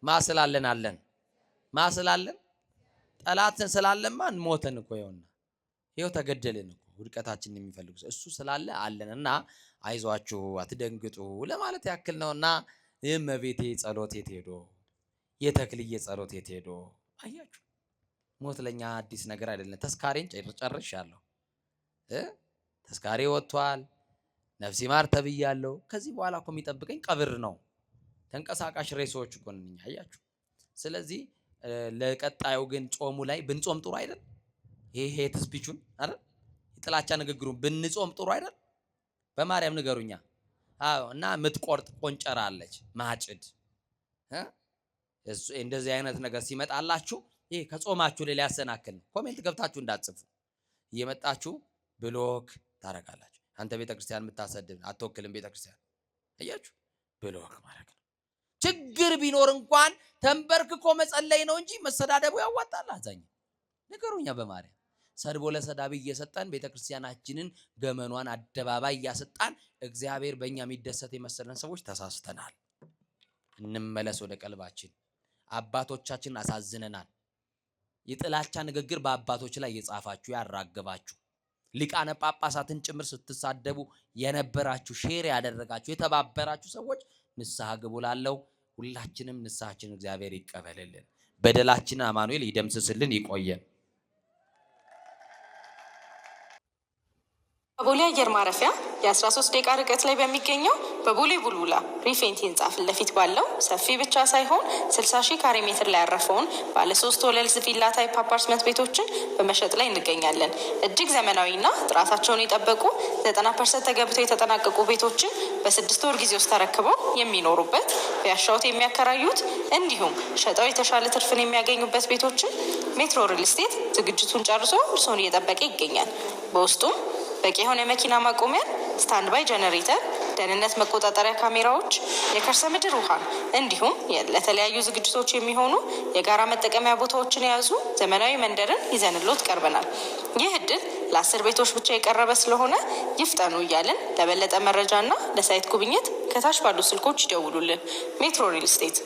ማስላለን አለን ማስላለን ጠላትን ስላለማ ሞተን እኮ ይኸው ተገደልን እኮ ውድቀታችንን የሚፈልጉ እሱ ስላለ አለንና አይዟችሁ አትደንግጡ ለማለት ያክል ነውና የእመቤቴ ጸሎት የት ሄዶ የተክልዬ ጸሎት የት ሄዶ? አያችሁ ሞት ለኛ አዲስ ነገር አይደለም። ተስካሬን ጨርሻለሁ። ተስካሬ ወጥቷል። ነፍሴ ማር ተብያለሁ። ከዚህ በኋላ እኮ የሚጠብቀኝ ቀብር ነው። ተንቀሳቃሽ ሬሶች እኮ ነኝ። አያችሁ። ስለዚህ ለቀጣዩ ግን ጾሙ ላይ ብንጾም ጥሩ አይደል? ይሄ ሄት ስፒቹን አይደል? የጥላቻ ንግግሩን ብንጾም ጥሩ አይደል? በማርያም ንገሩኛ። አዎ። እና ምትቆርጥ ቆንጨራ አለች ማጭድ እንደዚህ አይነት ነገር ሲመጣላችሁ ይሄ ከጾማችሁ ላይ ሊያሰናክል ነው። ኮሜንት ገብታችሁ እንዳትጽፉ እየመጣችሁ ብሎክ ታረጋላችሁ። አንተ ቤተክርስቲያን የምታሰድብ አትወክልም ቤተክርስቲያን። አያችሁ ብሎክ ማለት ነው። ችግር ቢኖር እንኳን ተንበርክኮ መጸለይ ነው እንጂ መሰዳደቡ ያዋጣል? አዛኝ ንገሩኛ በማርያም። ሰድቦ ለሰዳቢ እየሰጠን ቤተክርስቲያናችንን ገመኗን አደባባይ እያሰጣን እግዚአብሔር በእኛ የሚደሰት የመሰለን ሰዎች ተሳስተናል። እንመለስ ወደ ቀልባችን። አባቶቻችን አሳዝነናል። የጥላቻ ንግግር በአባቶች ላይ የጻፋችሁ ያራገባችሁ ሊቃነ ጳጳሳትን ጭምር ስትሳደቡ የነበራችሁ ሼር ያደረጋችሁ የተባበራችሁ ሰዎች ንስሐ ግቡ ላለው ሁላችንም ንስሐችን እግዚአብሔር ይቀበልልን። በደላችን አማኑኤል ይደምስስልን። ይቆየን። በቦሌ አየር ማረፊያ የ13 ደቂቃ ርቀት ላይ በሚገኘው በቦሌ ቡልቡላ ሪፌንቲ ህንጻ ፊት ለፊት ባለው ሰፊ ብቻ ሳይሆን 60,000 ካሬ ሜትር ላይ ያረፈውን ባለ 3 ወለል ቪላ ታይፕ አፓርትመንት ቤቶችን በመሸጥ ላይ እንገኛለን። እጅግ ዘመናዊና ጥራታቸውን የጠበቁ 90% ተገብተው የተጠናቀቁ ቤቶችን በ6 ወር ጊዜ ውስጥ ተረክበው የሚኖሩበት፣ ቢያሻውት የሚያከራዩት እንዲሁም ሸጠው የተሻለ ትርፍን የሚያገኙበት ቤቶችን ሜትሮ ሪል ስቴት ዝግጅቱን ጨርሶ እርስዎን እየጠበቀ ይገኛል። በውስጡም በቂ የሆነ የመኪና ማቆሚያ፣ ስታንድ ባይ ጀነሬተር፣ ደህንነት መቆጣጠሪያ ካሜራዎች፣ የከርሰ ምድር ውሃን እንዲሁም ለተለያዩ ዝግጅቶች የሚሆኑ የጋራ መጠቀሚያ ቦታዎችን የያዙ ዘመናዊ መንደርን ይዘንሎት ቀርበናል። ይህ እድል ለ10 ቤቶች ብቻ የቀረበ ስለሆነ ይፍጠኑ እያልን ለበለጠ መረጃና ለሳይት ጉብኝት ከታች ባሉ ስልኮች ይደውሉልን። ሜትሮ ሪል ስቴት